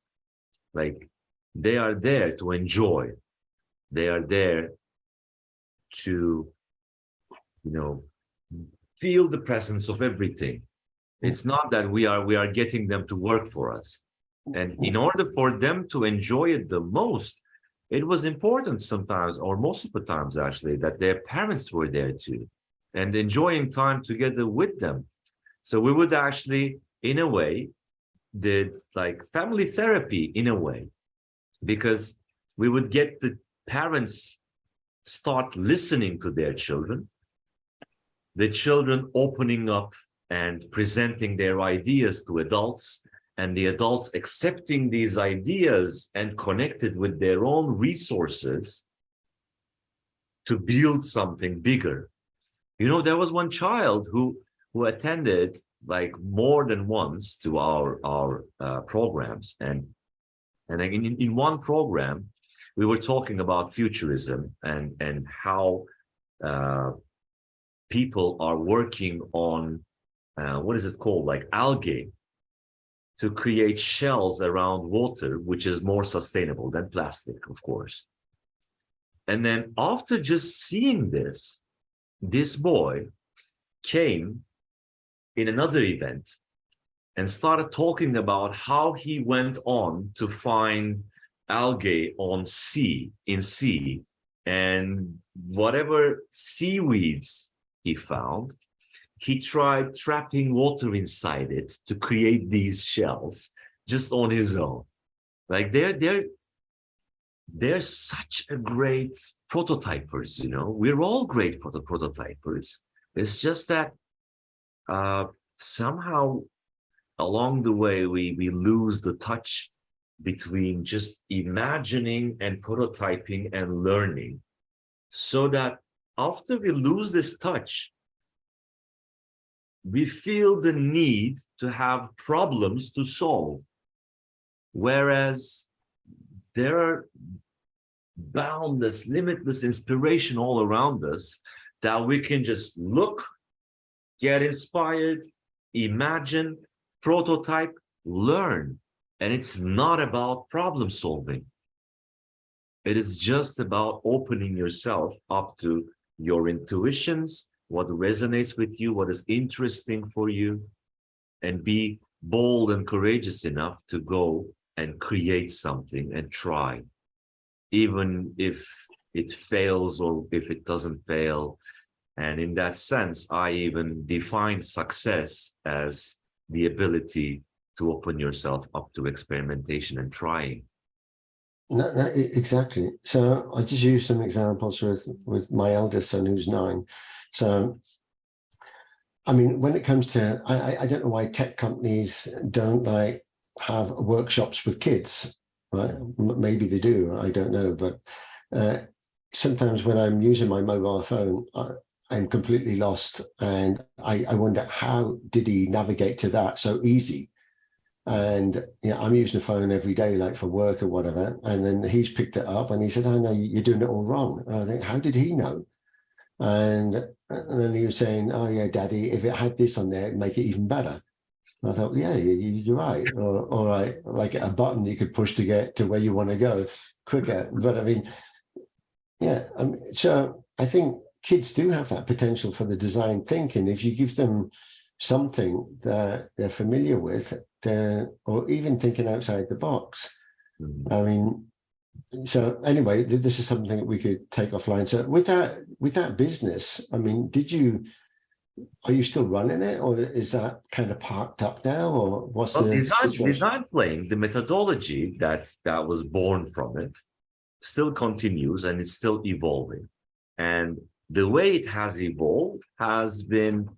Like, they are there to enjoy. They are there to, feel the presence of everything. It's not that we are getting them to work for us. And in order for them to enjoy it the most, it was important sometimes, or most of the times actually, that their parents were there too, and enjoying time together with them. So we would actually, in a way, did like family therapy in a way, because we would get the parents start listening to their children, the children opening up and presenting their ideas to adults, and the adults accepting these ideas and connected with their own resources to build something bigger. There was one child who attended like more than once to our programs, and in one program we were talking about futurism and how people are working on what is it called, like algae, to create shells around water, which is more sustainable than plastic, of course. And then after just seeing this boy came in another event and started talking about how he went on to find algae in sea, and whatever seaweeds he found, he tried trapping water inside it to create these shells just on his own. Like they're such a great prototypers, We're all great prototypers. It's just that somehow along the way we lose the touch between just imagining and prototyping and learning, so that after we lose this touch, we feel the need to have problems to solve, whereas there are boundless, limitless inspiration all around us that we can just look, get inspired, imagine, prototype, learn. And it's not about problem solving. It is just about opening yourself up to your intuitions, what resonates with you, what is interesting for you, and be bold and courageous enough to go and create something and try, even if it fails or if it doesn't fail. And in that sense, I even define success as the ability to open yourself up to experimentation and trying. No, exactly. So I just use some examples with my eldest son, who's 9. So, I mean, when it comes to, I don't know why tech companies don't like have workshops with kids, right? Maybe they do, I don't know. But sometimes when I'm using my mobile phone, I'm completely lost. And I wonder, how did he navigate to that so easy? And yeah, I'm using the phone every day, like for work or whatever. And then he's picked it up and he said, "Oh no, you're doing it all wrong." And I think, how did he know? And then he was saying, "Oh yeah, Daddy, if it had this on there, it'd make it even better." And I thought, yeah, you're right. Or all right, like a button you could push to get to where you want to go quicker. But I mean, yeah. So I think kids do have that potential for the design thinking if you give them something that they're familiar with, or even thinking outside the box. I mean, so anyway, this is something that we could take offline. So with that business, I mean, are you still running it, or is that kind of parked up now, or what's the situation? Design playing, the methodology that was born from it still continues, and it's still evolving. And the way it has evolved has been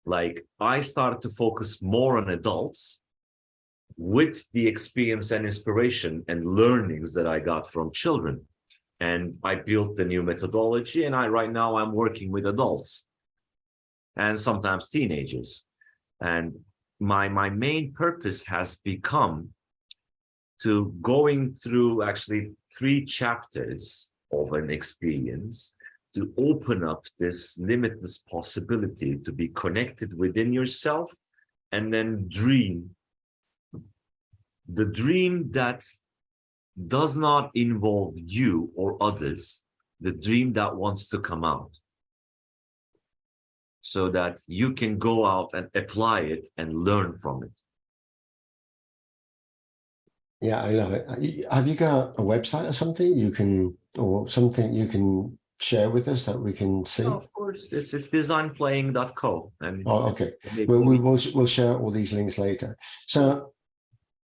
like I started to focus more on adults with the experience and inspiration and learnings that I got from children. And I built the new methodology, and right now I'm working with adults and sometimes teenagers. And my main purpose has become to going through actually 3 chapters of an experience to open up this limitless possibility to be connected within yourself, and then dream. The dream that does not involve you or others, the dream that wants to come out, so that you can go out and apply it and learn from it. Yeah, I love it. Have you got a website or something you can share with us that we can see? Oh, of course, it's 𝗘𝗔𝗖𝗛𝗪.co. And oh, okay. We'll share all these links later. So,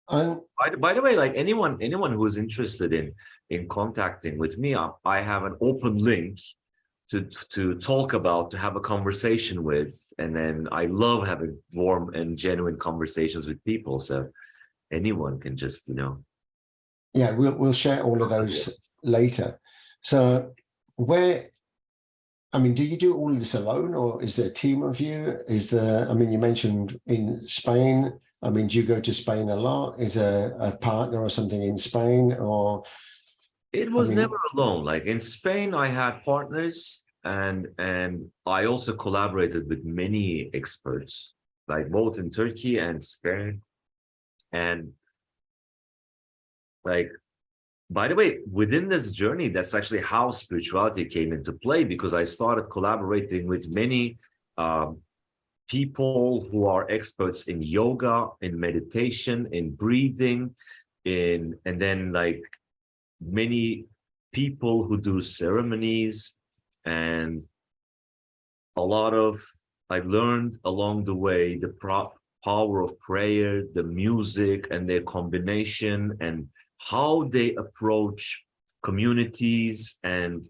by the way, like anyone who is interested in contacting with me, I have an open link to talk about, to have a conversation with, and then I love having warm and genuine conversations with people. So anyone can just, yeah, we'll share all of those later. So do you do all of this alone, or is there a team of you? You mentioned in Spain, do you go to Spain a lot? Is a partner or something in Spain, or? It was never alone. Like in Spain, I had partners, and I also collaborated with many experts, like both in Turkey and Spain. And like, by the way, within this journey, that's actually how spirituality came into play, because I started collaborating with many people who are experts in yoga, in meditation, in breathing, and then like many people who do ceremonies, and a lot of, I learned along the way the power of prayer, the music and their combination, and how they approach communities, and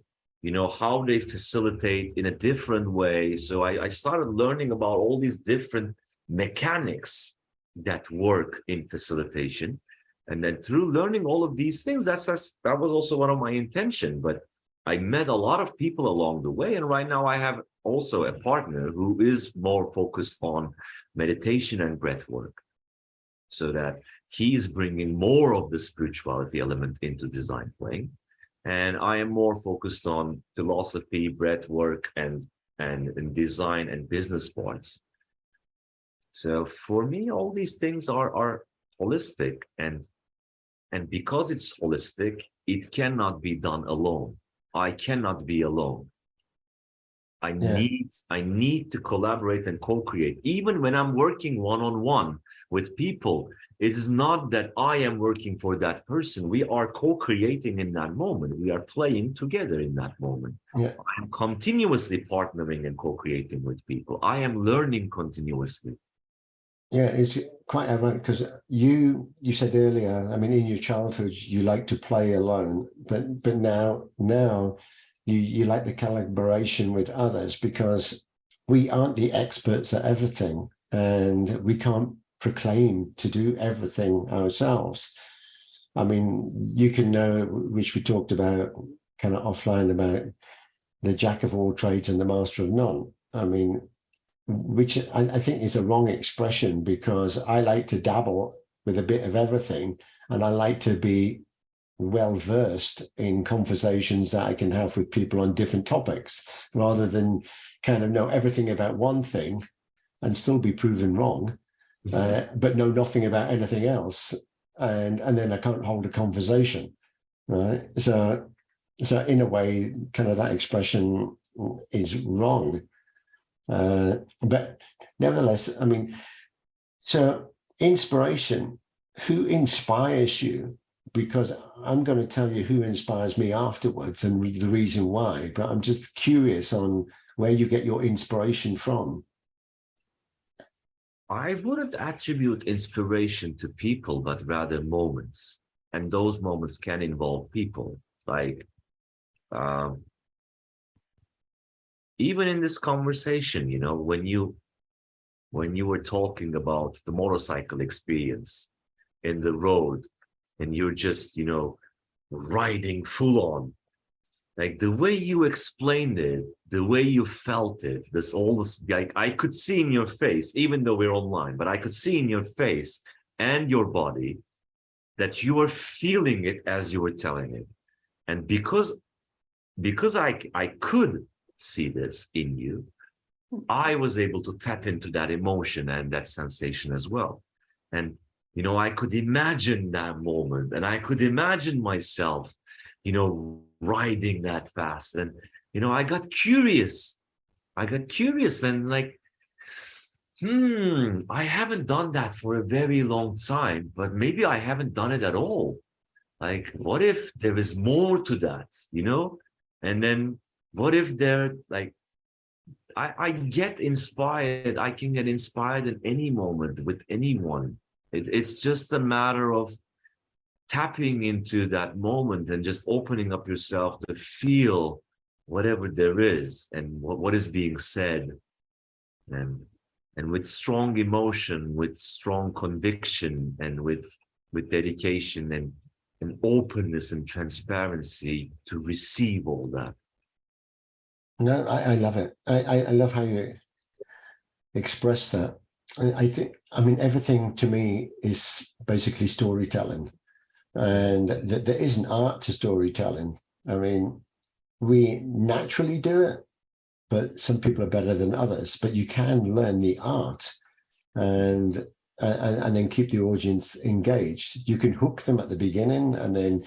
how they facilitate in a different way. So I started learning about all these different mechanics that work in facilitation. And then through learning all of these things, that was also one of my intention. But I met a lot of people along the way, and right now I have also a partner who is more focused on meditation and breath work, so that he's bringing more of the spirituality element into design playing. And I am more focused on philosophy, breath work, and design and business parts. So for me, all these things are holistic, and because it's holistic, it cannot be done alone. I cannot be alone. I need to collaborate and co-create. Even when I'm working one-on-one with people, it is not that I am working for that person. We are co-creating in that moment. We are playing together in that moment. Yeah. I'm continuously partnering and co-creating with people. I am learning continuously. Yeah, it's quite ironic because you said earlier, I mean, in your childhood, you like to play alone, but now you like the collaboration with others, because we aren't the experts at everything, and we can't proclaim to do everything ourselves. I mean, you can know, which we talked about kind of offline, about the jack of all trades and the master of none. I mean, which I think is a wrong expression, because I like to dabble with a bit of everything, and I like to be well versed in conversations that I can have with people on different topics, rather than kind of know everything about one thing and still be proven wrong, but know nothing about anything else, and then I can't hold a conversation, right? So in a way, kind of that expression is wrong. But nevertheless, I mean, so inspiration, who inspires you? Because I'm going to tell you who inspires me afterwards and the reason why, but I'm just curious on where you get your inspiration from. I wouldn't attribute inspiration to people, but rather moments. And those moments can involve people. Like, even in this conversation, you know, when you were talking about the motorcycle experience in the road, and you're just, you know, riding full on, like the way you explained it, the way you felt it, like I could see in your face, even though we're online, but I could see in your face and your body that you were feeling it as you were telling it. And because I could see this in you, I was able to tap into that emotion and that sensation as well. And, you know, I could imagine that moment, and I could imagine myself, you know, riding that fast. And, you know, I got curious and like, I haven't done that for a very long time, but maybe I haven't done it at all. Like, what if there is more to that, you know? And then what if there, like, I get inspired. I can get inspired in any moment with anyone. It's just a matter of tapping into that moment and just opening up yourself to feel whatever there is and what is being said. And with strong emotion, with strong conviction, and with dedication and openness and transparency to receive all that. No, I love it. I love how you express that. I think, I mean, everything to me is basically storytelling, and there is an art to storytelling. I mean, we naturally do it, but some people are better than others. But you can learn the art, and then keep the audience engaged. You can hook them at the beginning, and then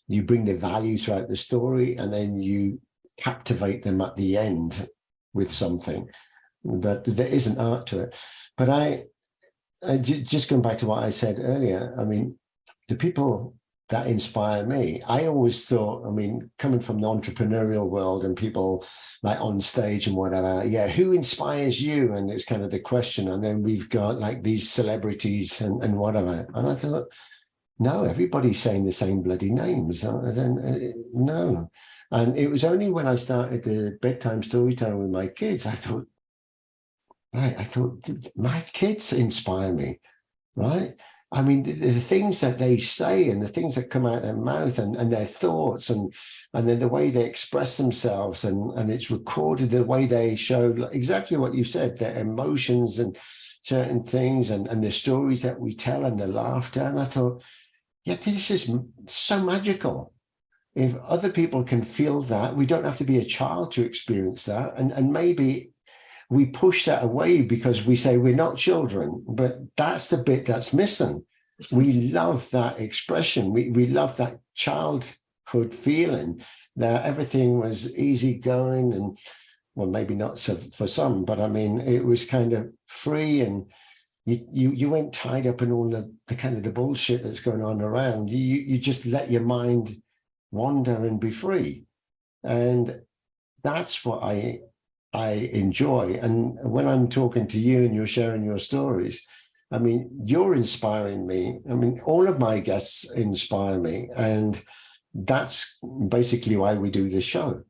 you bring the value throughout the story, and then you captivate them at the end with something. But there is an art to it. But I just going back to what I said earlier, I mean, the people that inspire me, I always thought, I mean, coming from the entrepreneurial world and people like on stage and whatever, yeah, who inspires you? And it's kind of the question. And then we've got like these celebrities and whatever. And I thought, no, everybody's saying the same bloody names. No. And it was only when I started the bedtime storytelling with my kids, I thought, right, my kids inspire me, right? I mean, the things that they say and the things that come out of their mouth and their thoughts and then the way they express themselves and it's recorded, the way they show exactly what you said, their emotions and certain things and the stories that we tell and the laughter. And I thought, yeah, this is so magical. If other people can feel that, we don't have to be a child to experience that. And maybe we push that away because we say we're not children, but that's the bit that's missing. We love that expression. We love that childhood feeling that everything was easygoing and, well, maybe not so for some, but I mean, it was kind of free and you weren't tied up in all the kind of the bullshit that's going on around. You just let your mind wander and be free. And that's what I enjoy. And when I'm talking to you and you're sharing your stories, I mean, you're inspiring me. I mean, all of my guests inspire me. And that's basically why we do this show.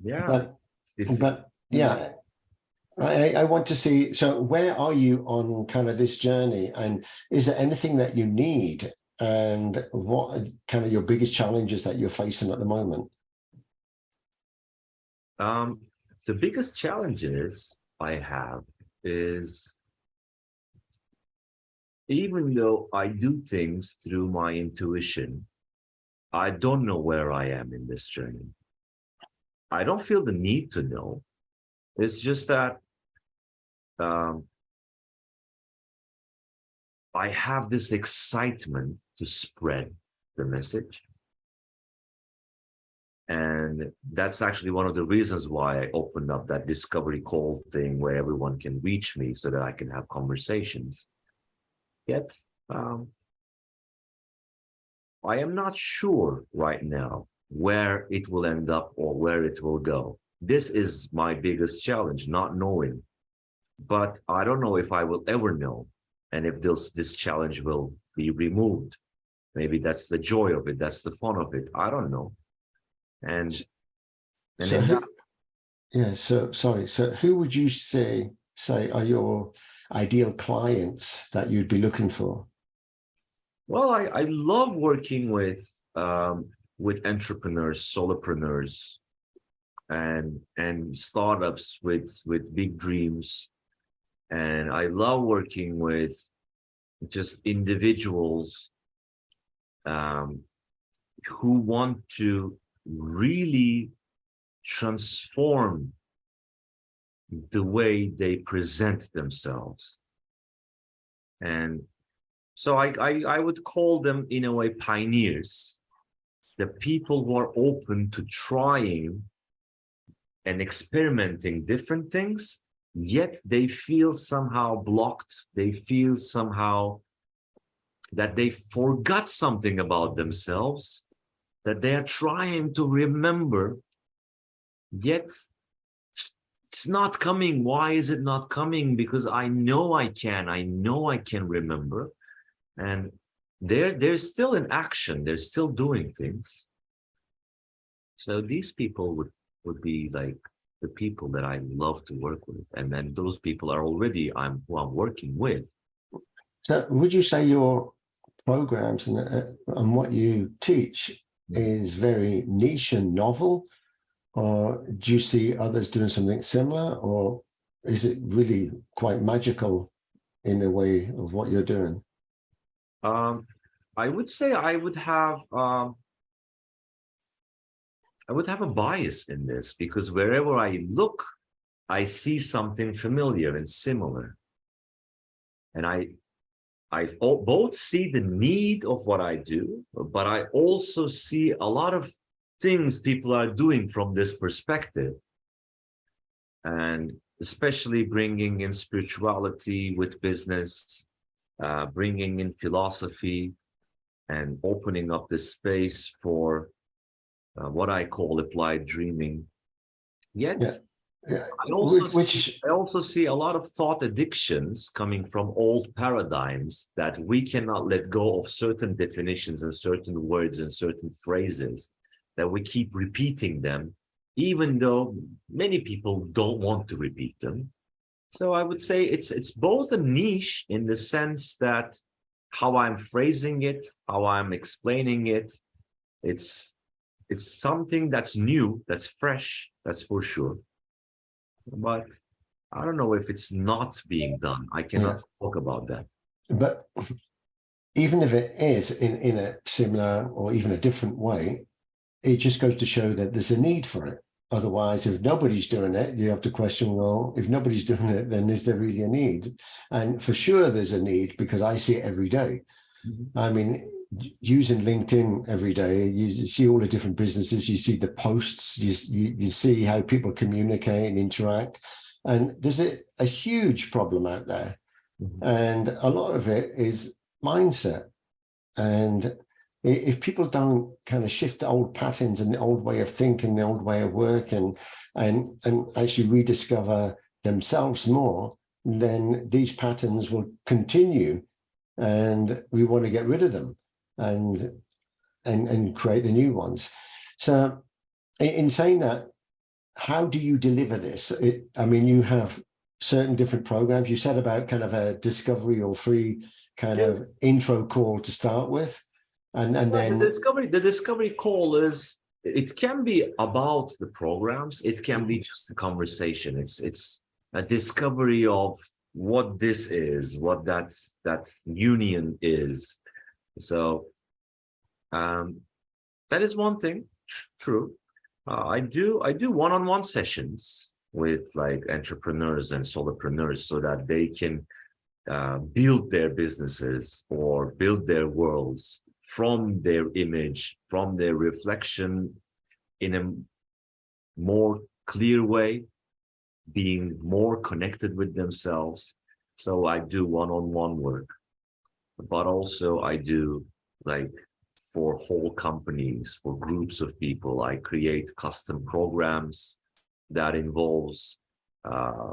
Yeah. But yeah, I want to see, so where are you on kind of this journey? And is there anything that you need? And what are kind of your biggest challenges that you're facing at the moment? The biggest challenges I have is, even though I do things through my intuition, I don't know where I am in this journey. I don't feel the need to know. It's just that I have this excitement to spread the message. And that's actually one of the reasons why I opened up that discovery call thing where everyone can reach me so that I can have conversations. Yet, I am not sure right now where it will end up or where it will go. This is my biggest challenge, not knowing. But I don't know if I will ever know, and if this challenge will be removed. Maybe that's the joy of it, that's the fun of it. I don't know. And so who would you say are your ideal clients that you'd be looking for? Well, I love working with entrepreneurs, solopreneurs, and startups with big dreams. And I love working with just individuals who want to really transform the way they present themselves. And so I would call them, in a way, pioneers, the people who are open to trying and experimenting different things, yet they feel somehow blocked. They feel somehow that they forgot something about themselves, that they are trying to remember, yet it's not coming. Why is it not coming? Because I know I can remember. And they're still in action. They're still doing things. So these people would be like the people that I love to work with. And then those people are already who I'm working with. So would you say your programs and what you teach is very niche and novel? Or do you see others doing something similar? Or is it really quite magical in a way of what you're doing? I would say I would have a bias in this, because wherever I look, I see something familiar and similar. And I both see the need of what I do, but I also see a lot of things people are doing from this perspective. And especially bringing in spirituality with business, bringing in philosophy, and opening up the space for what I call applied dreaming. Yet, I also see a lot of thought addictions coming from old paradigms that we cannot let go of, certain definitions and certain words and certain phrases, that we keep repeating them, even though many people don't want to repeat them. So I would say it's both a niche in the sense that how I'm phrasing it, how I'm explaining it, it's something that's new, that's fresh, that's for sure. But I don't know if it's not being done. I cannot talk about that. But even if it is in a similar or even a different way, it just goes to show that there's a need for it. Otherwise, if nobody's doing it, you have to question, well, if nobody's doing it, then is there really a need? And for sure there's a need, because I see it every day. Mm-hmm. I mean, using LinkedIn every day, you see all the different businesses, you see the posts, you see how people communicate and interact. And there's a huge problem out there. Mm-hmm. And a lot of it is mindset. And if people don't kind of shift the old patterns and the old way of thinking, the old way of work, and actually rediscover themselves more, then these patterns will continue, and we want to get rid of them and create the new ones. So in saying that, how do you deliver this? I mean, you have certain different programs. You said about kind of a discovery or free kind of intro call to start with. And then the discovery call is, it can be about the programs, it can be just a conversation. It's a discovery of what this is, what that union is. So that is one thing. True. I do one-on-one sessions with like entrepreneurs and solopreneurs so that they can build their businesses or build their worlds from their image, from their reflection, in a more clear way, being more connected with themselves. So I do one-on-one work, but also I do like for whole companies, for groups of people, I create custom programs that involves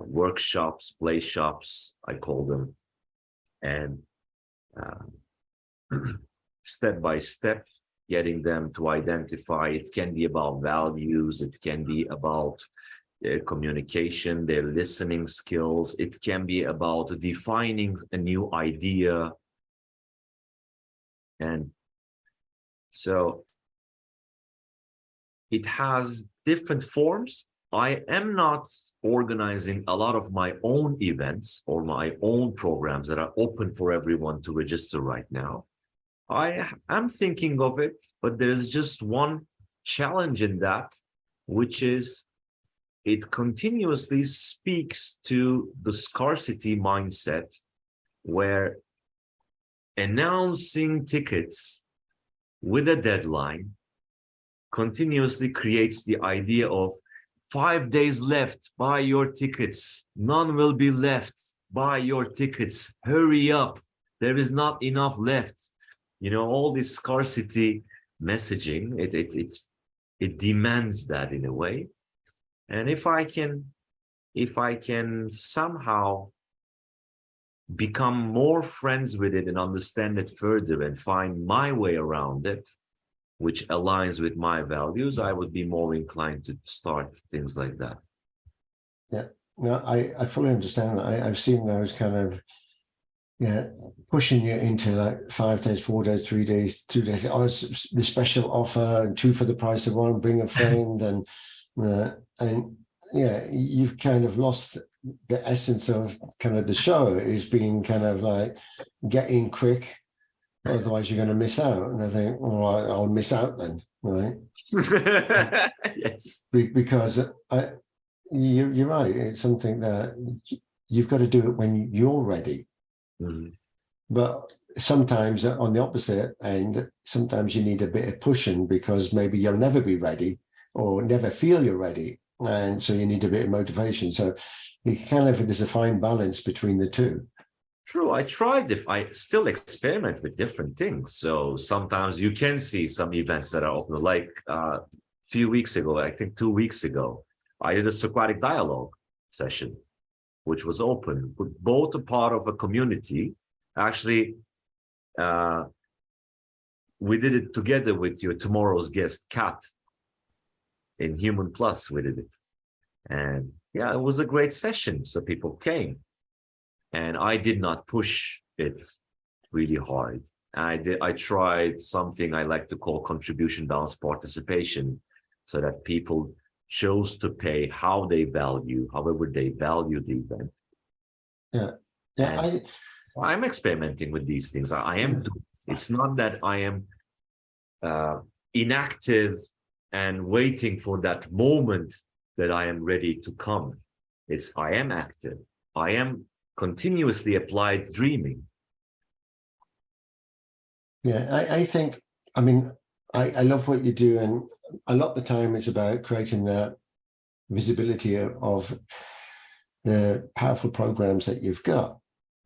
workshops, play shops, I call them, and step by step, getting them to identify. It can be about values, it can be about their communication, their listening skills, it can be about defining a new idea. And so it has different forms. I am not organizing a lot of my own events or my own programs that are open for everyone to register right now. I am thinking of it, but there's just one challenge in that, which is it continuously speaks to the scarcity mindset, where announcing tickets with a deadline continuously creates the idea of 5 days left, buy your tickets, none will be left, buy your tickets, hurry up, there is not enough left. You know, all this scarcity messaging, it demands that in a way. And if I can somehow become more friends with it and understand it further and find my way around it, which aligns with my values, I would be more inclined to start things like that. Yeah, no, I fully understand that. I've seen those kind of, pushing you into like 5 days, 4 days, 3 days, 2 days. Oh, it's the special offer, and 2 for the price of 1, bring a friend. And you've kind of lost the essence of kind of the show, is being kind of like get in quick, otherwise you're going to miss out. And I think, well, I'll miss out then, right? Yes. Because you're right. It's something that you've got to do it when you're ready. Mm-hmm. But sometimes on the opposite end, sometimes you need a bit of pushing, because maybe you'll never be ready or never feel you're ready. And so you need a bit of motivation. So you kind of, there's a fine balance between the two. True. I still experiment with different things. So sometimes you can see some events that are open, like a few weeks ago, I think 2 weeks ago, I did a Socratic dialogue session, which was open, but both a part of a community. Actually, we did it together with your tomorrow's guest, Kat, in Human Plus. We did it. And yeah, it was a great session. So people came, and I did not push it really hard. I tried something I like to call contribution balanced participation, so that people chose to pay however they value the event. Yeah. Yeah. And I'm experimenting with these things. I am. It's not that I am inactive and waiting for that moment that I am ready to come. It's I am active. I am continuously applied dreaming. Yeah, I think, I mean, I love what you do, and a lot of the time it's about creating that visibility of the powerful programs that you've got.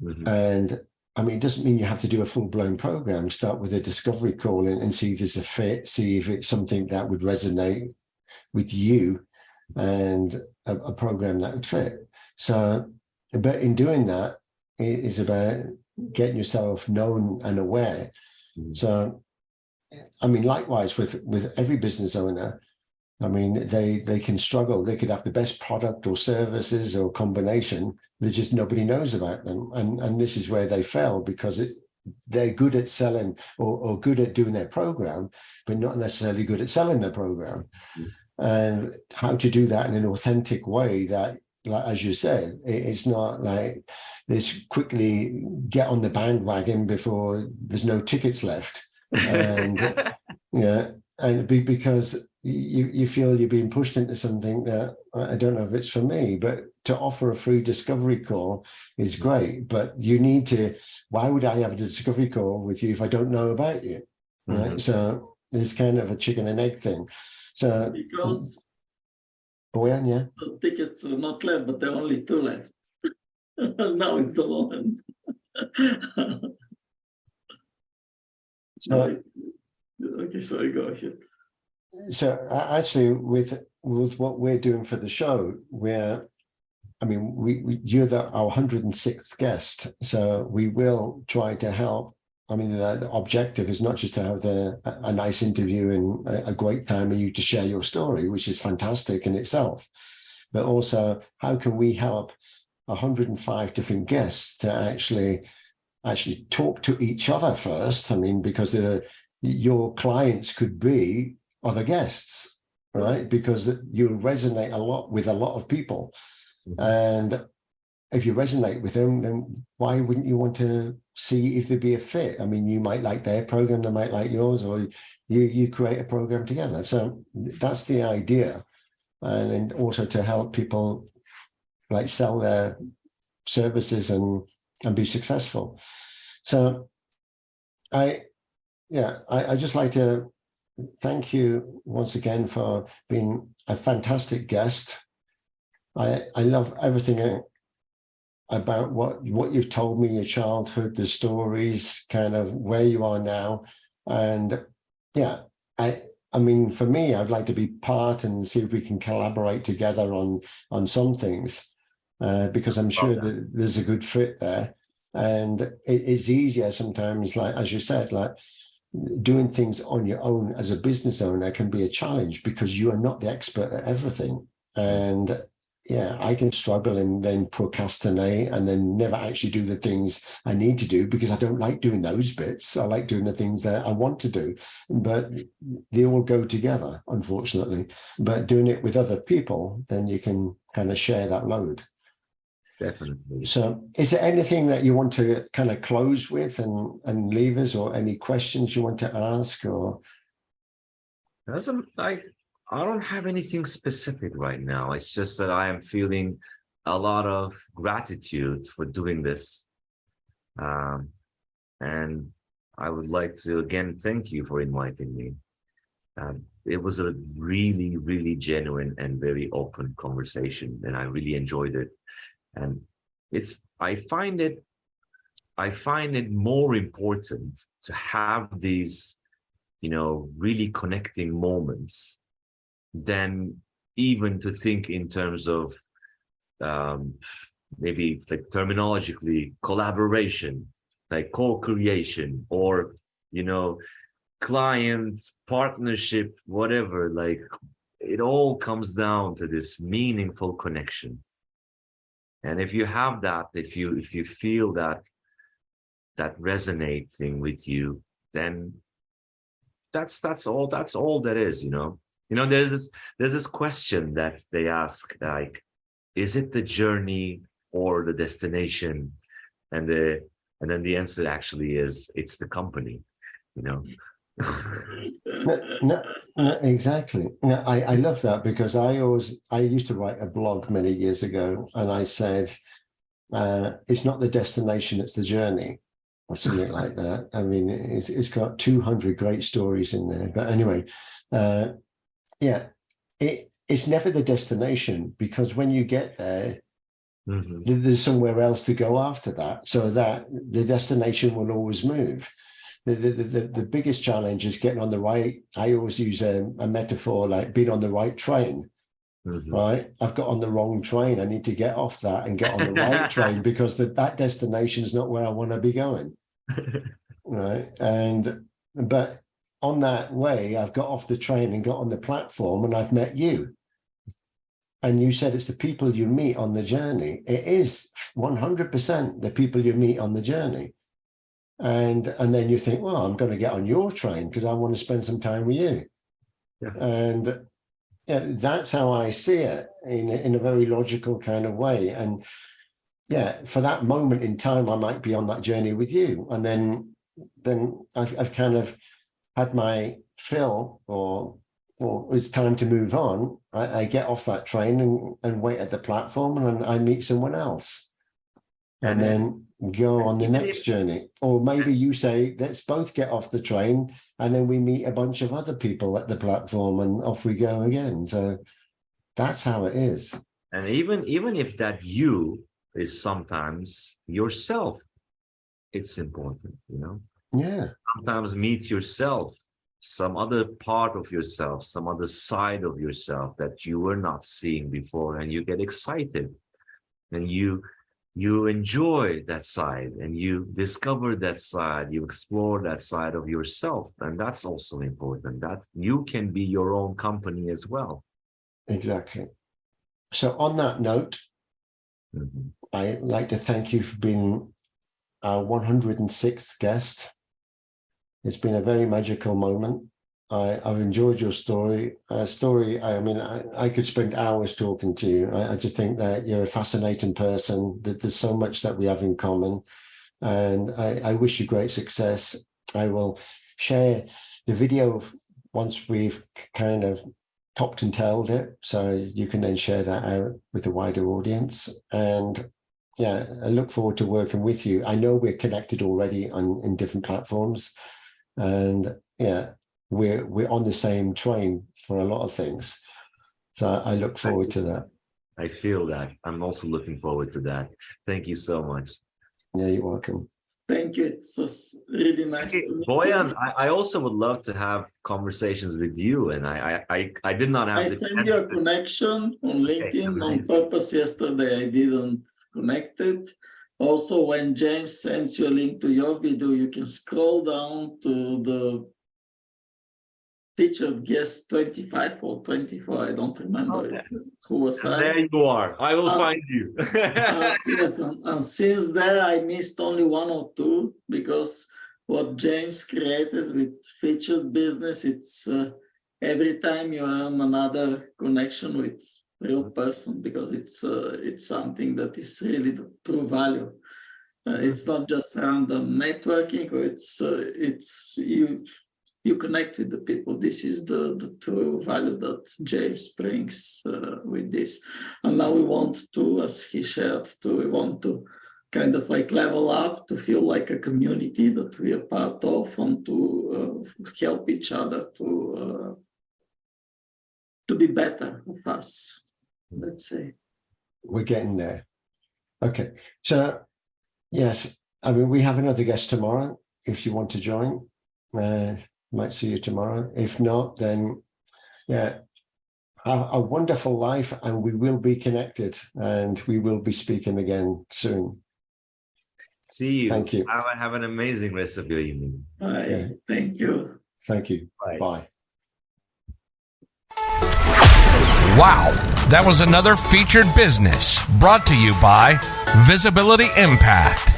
Mm-hmm. And I mean, it doesn't mean you have to do a full-blown program. Start with a discovery call and see if there's a fit, see if it's something that would resonate with you and a program that would fit. So, but in doing that, it is about getting yourself known and aware. Mm-hmm. So, I mean, likewise with every business owner, I mean, they can struggle. They could have the best product or services or combination. There's just nobody knows about them. And this is where they fail, because they're good at selling or good at doing their program, but not necessarily good at selling their program. Mm-hmm. And how to do that in an authentic way that, like, as you said, it's not like this quickly get on the bandwagon before there's no tickets left. And yeah, and because you feel you're being pushed into something that I don't know if it's for me, but to offer a free discovery call is great. But you need to, why would I have a discovery call with you if I don't know about you? Right. Mm-hmm. So it's kind of a chicken and egg thing. So Because yeah, the tickets are not left, but there are only 2 left. Now it's the moment. Okay, sorry, go ahead. So actually, with what we're doing for the show, you're our 106th guest, so we will try to help. I mean, the objective is not just to have a nice interview and a great time and you to share your story, which is fantastic in itself, but also how can we help 105 different guests to actually talk to each other first. I mean, because your clients could be other guests, right? Because you'll resonate a lot with a lot of people. Mm-hmm. And if you resonate with them, then why wouldn't you want to see if there'd be a fit? I mean, you might like their program, they might like yours, or you create a program together. So that's the idea. And also to help people like sell their services and be successful. So I just like to thank you once again for being a fantastic guest. I love everything about what you've told me, your childhood, the stories, kind of where you are now. And yeah, I mean, for me, I'd like to be part and see if we can collaborate together on some things, because I'm sure that there's a good fit there. And it's easier sometimes, like, as you said, like doing things on your own as a business owner can be a challenge because you are not the expert at everything. And yeah, I can struggle and then procrastinate and then never actually do the things I need to do because I don't like doing those bits. I like doing the things that I want to do, but they all go together, unfortunately. But doing it with other people, then you can kind of share that load. Definitely. So is there anything that you want to kind of close with and leave us, or any questions you want to ask? Or I don't have anything specific right now. It's just that I am feeling a lot of gratitude for doing this. And I would like to again thank you for inviting me. It was a really, really genuine and very open conversation, and I really enjoyed it. And I find it more important to have these, really connecting moments than even to think in terms of maybe like terminologically collaboration, like co-creation, or client partnership, whatever. Like it all comes down to this meaningful connection. And if you have that, if you feel that resonating with you, then that's all that is, you know. There's this question that they ask, like, is it the journey or the destination? And then the answer actually is, it's the company, you know. No, exactly. No, I love that, because I used to write a blog many years ago, and I said, it's not the destination, it's the journey, or something like that. I mean, it's got 200 great stories in there. But anyway, yeah, it's never the destination, because when you get there, there's somewhere else to go after that, so that the destination will always move. The biggest challenge is getting on the right. I always use a metaphor like being on the right train. Right, I've got on the wrong train. I need to get off that and get on the right train, because that destination is not where I want to be going. Right, but on that way, I've got off the train and got on the platform, and I've met you. And you said it's the people you meet on the journey. It is 100% the people you meet on the journey. And then you think, well, I'm going to get on your train because I want to spend some time with you. Yeah. And that's how I see it, in a very logical kind of way. And yeah, for that moment in time, I might be on that journey with you. And then I've kind of had my fill, or it's time to move on. I get off that train and wait at the platform, and I meet someone else, and then go on the next journey. Or maybe you say, let's both get off the train, and then we meet a bunch of other people at the platform, and off we go again. So that's how it is. And even if that you is sometimes yourself, it's important, you know. Yeah. Sometimes meet yourself, some other part of yourself, some other side of yourself that you were not seeing before, and you get excited, and you enjoy that side, and you discover that side, you explore that side of yourself. And that's also important, that you can be your own company as well. Exactly. So on that note, I'd like to thank you for being our 106th guest. It's been a very magical moment. I've enjoyed your story. I mean, I could spend hours talking to you. I just think that you're a fascinating person, that there's so much that we have in common. And I wish you great success. I will share the video once we've kind of topped and tailed it, so you can then share that out with the wider audience. And yeah, I look forward to working with you. I know we're connected already in different platforms, and yeah, we're on the same train for a lot of things. So I look forward to that. I feel that. I'm also looking forward to that. Thank you so much. Yeah, you're welcome. Thank you. It was really nice to meet Boyan, you. I also would love to have conversations with you, and I did not have. I sent you a connection on LinkedIn on purpose yesterday. I didn't connect it. Also, when James sends you a link to your video, you can scroll down to the featured guest 25 or 24. I don't remember who was I. There you are. I will find you. Yes, and since then I missed only one or two, because what James created with featured business, it's every time you earn another connection with real person, because it's something that is really the true value. It's not just random networking, or it's you connect with the people. This is the true value that James brings with this. And now we want to, as he shared, we want to kind of like level up, to feel like a community that we are part of, and to help each other to be better of us, let's say. We're getting there. Okay. So, yes, I mean, we have another guest tomorrow. If you want to join, might see you tomorrow. If not, then yeah, have a wonderful life, and we will be connected, and we will be speaking again soon. See you. Thank you. Have an amazing rest of your evening. Bye. Thank you. Thank you. Bye. Bye. Wow, that was another featured business brought to you by Visibility Impact.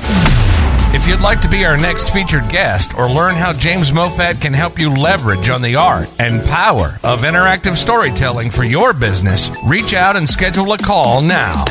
If you'd like to be our next featured guest or learn how James Moffat can help you leverage on the art and power of interactive storytelling for your business, reach out and schedule a call now.